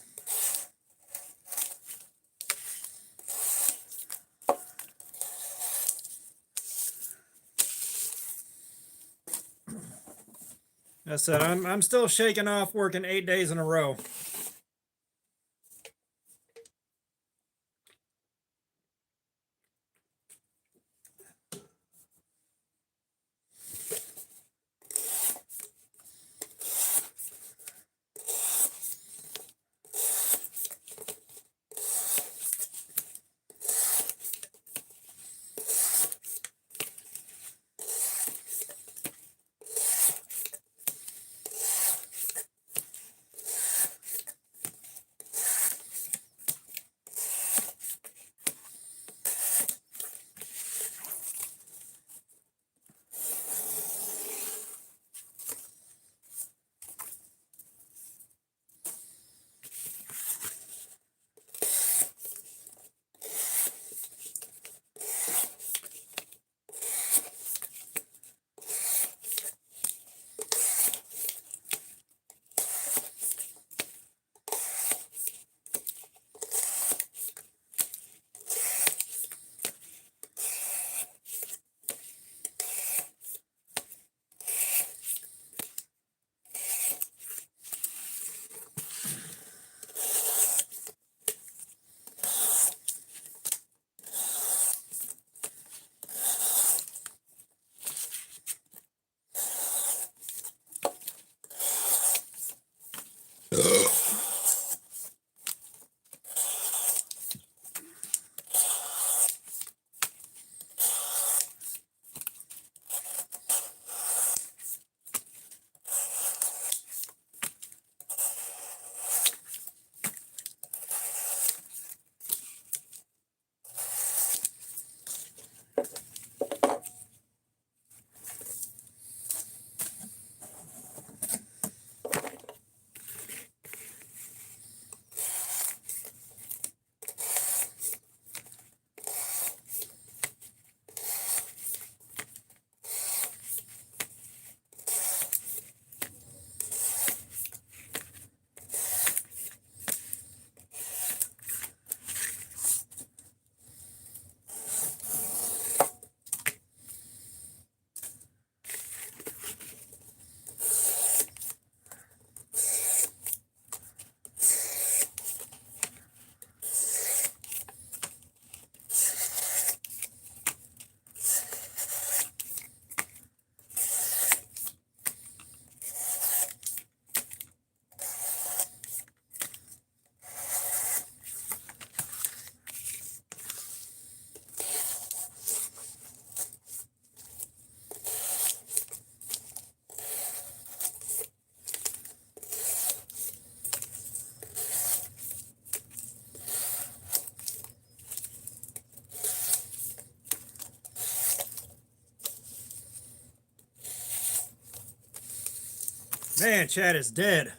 I said I'm still shaking off working 8 days in a row. Man, Chad is dead.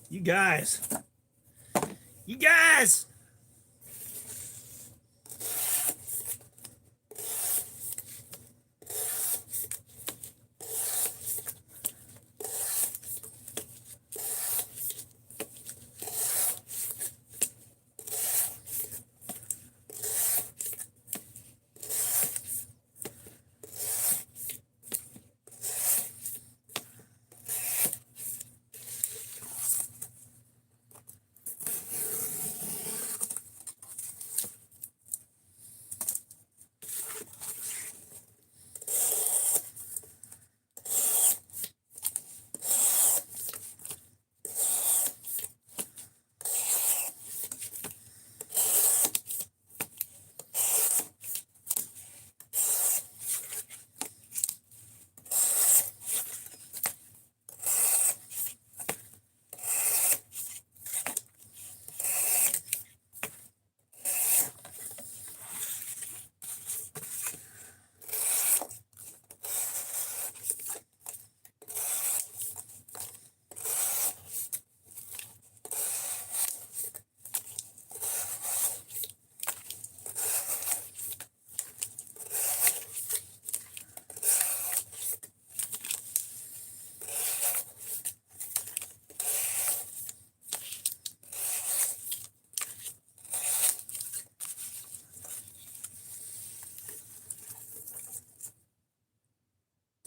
You guys. You guys!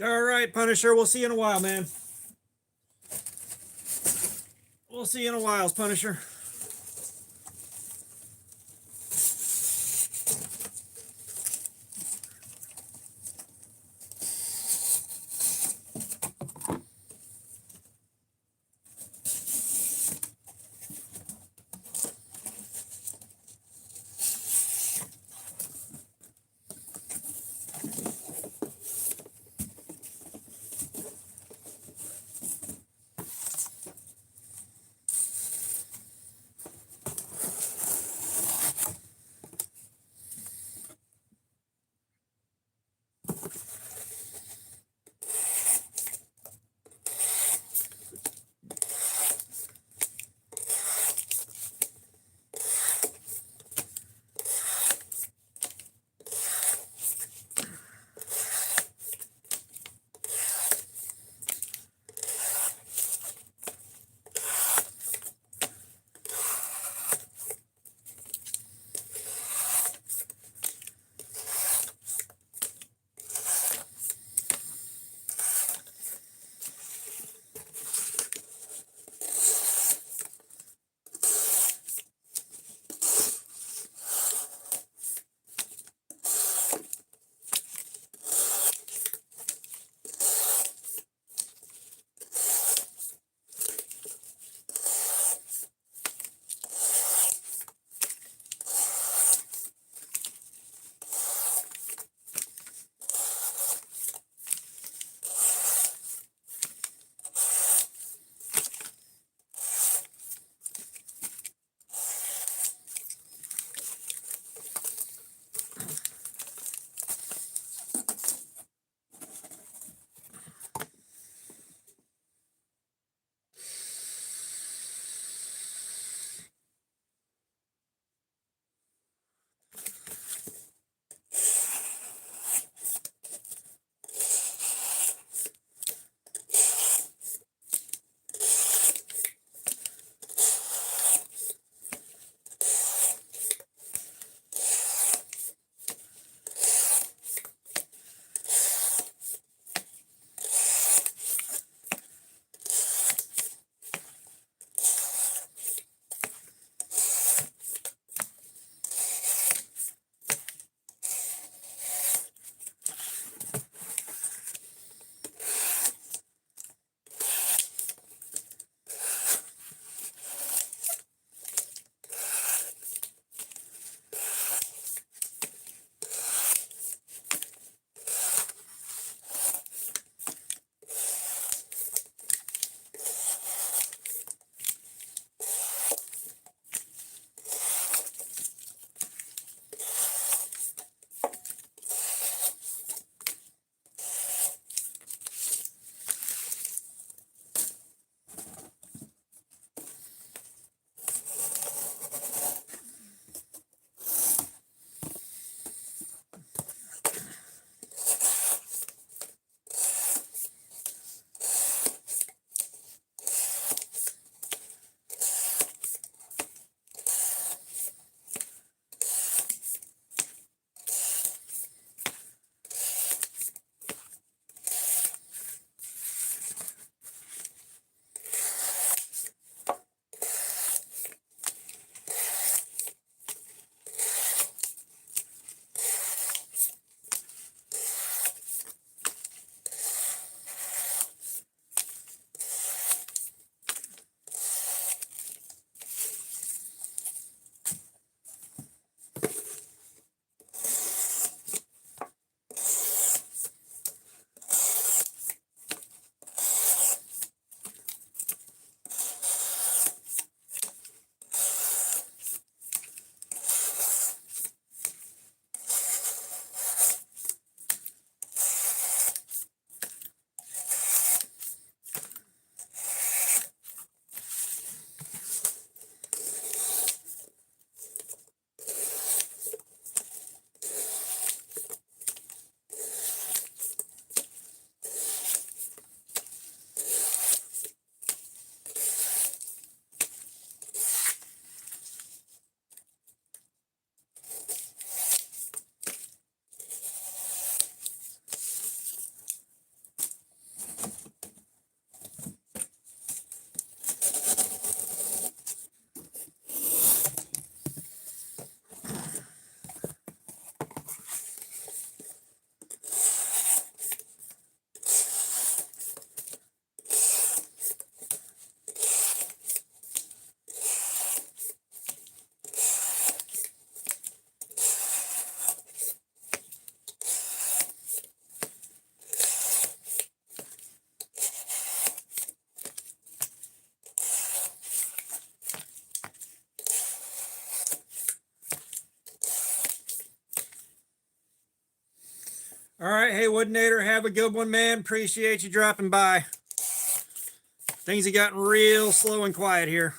All right, Punisher. We'll see you in a while, man. We'll see you in a while, Punisher. All right. Hey, Woodinator, have a good one, man. Appreciate you dropping by. Things have gotten real slow and quiet here.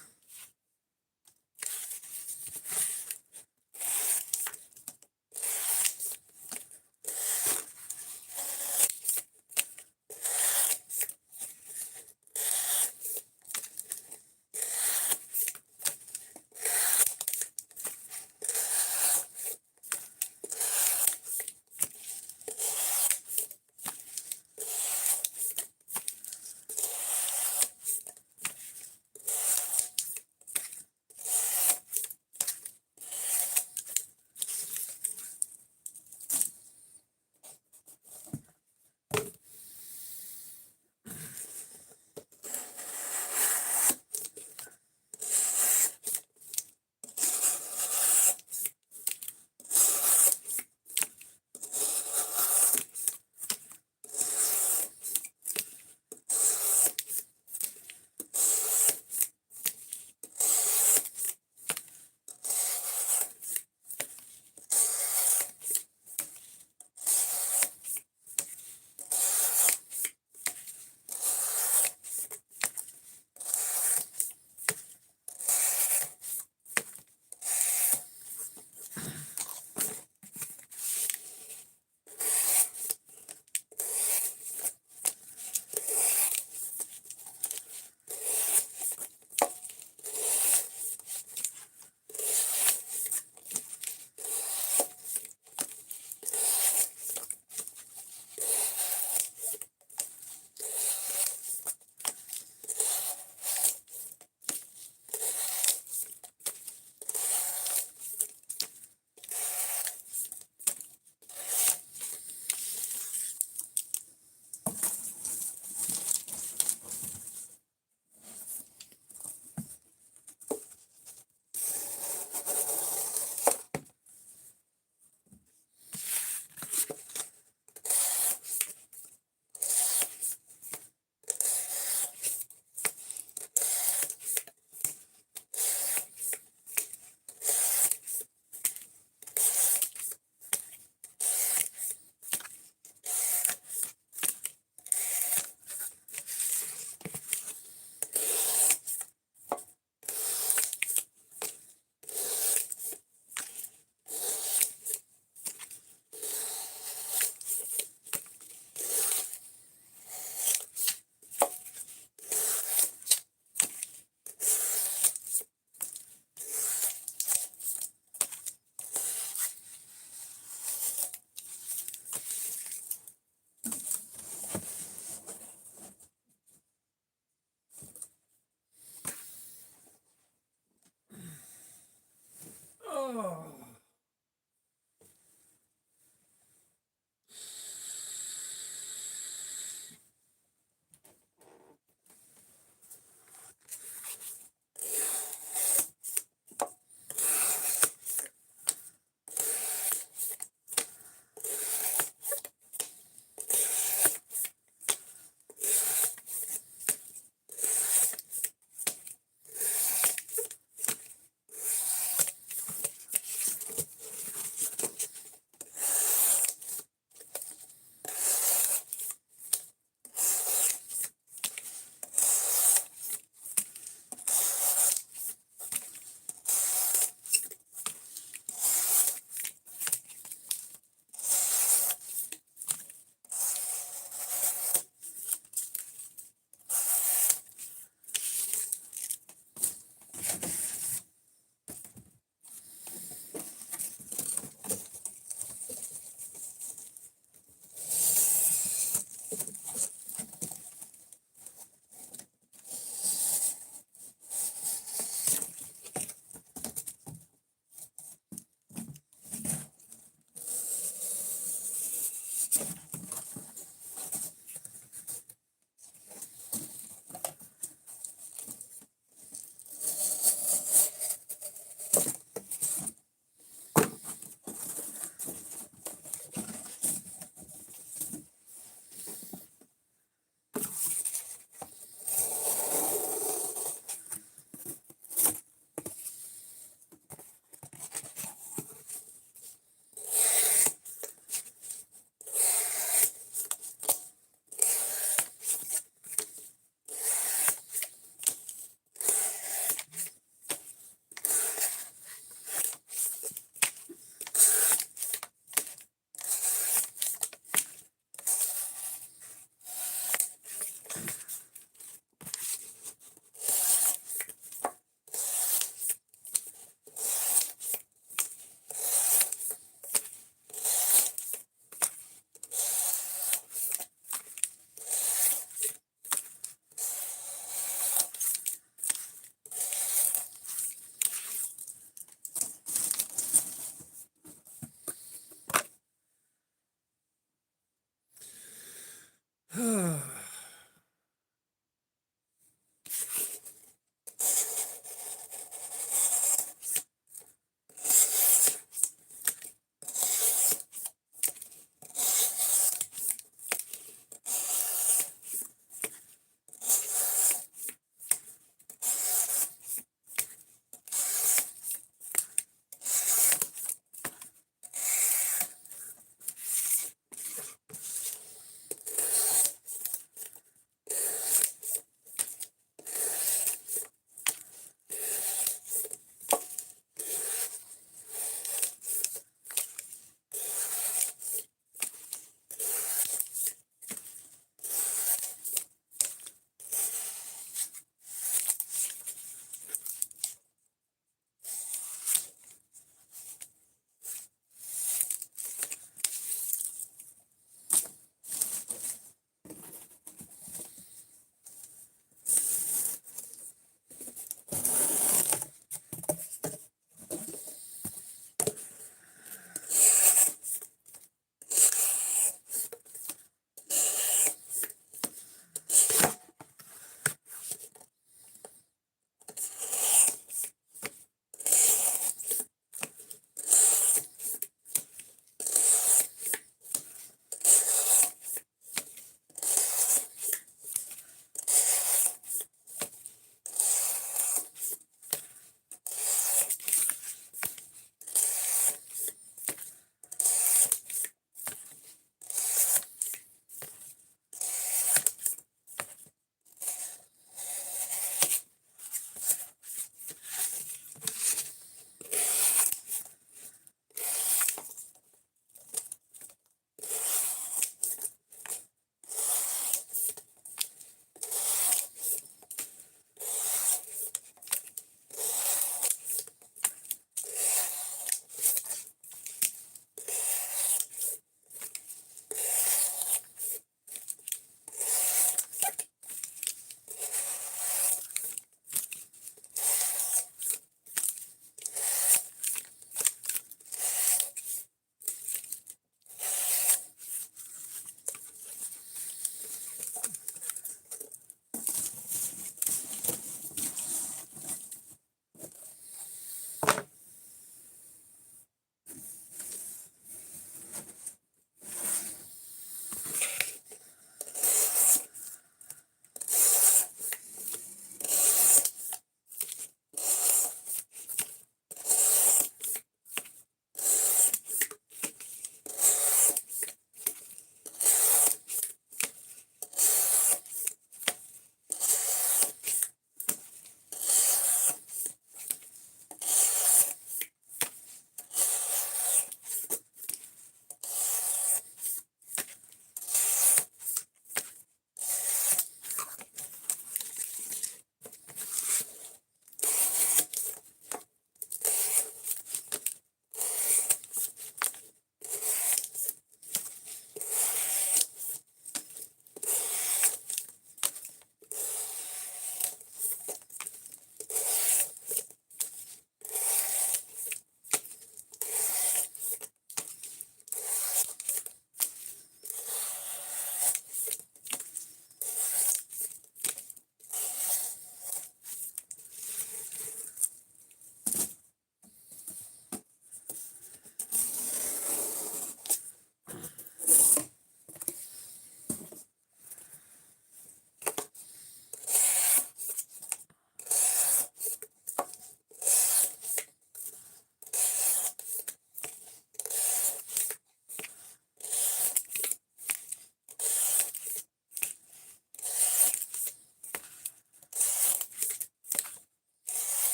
Oh.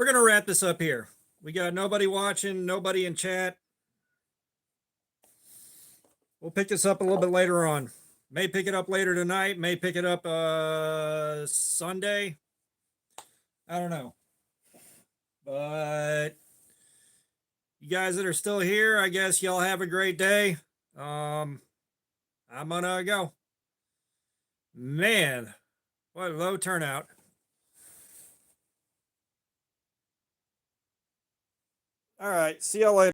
we're going to wrap this up here. We got nobody watching, nobody in chat. We'll pick this up a little bit later on. May pick it up later tonight, may pick it up Sunday. I don't know. But you guys that are still here, I guess y'all have a great day. I'm gonna go. Man, what a low turnout. All right, see y'all later.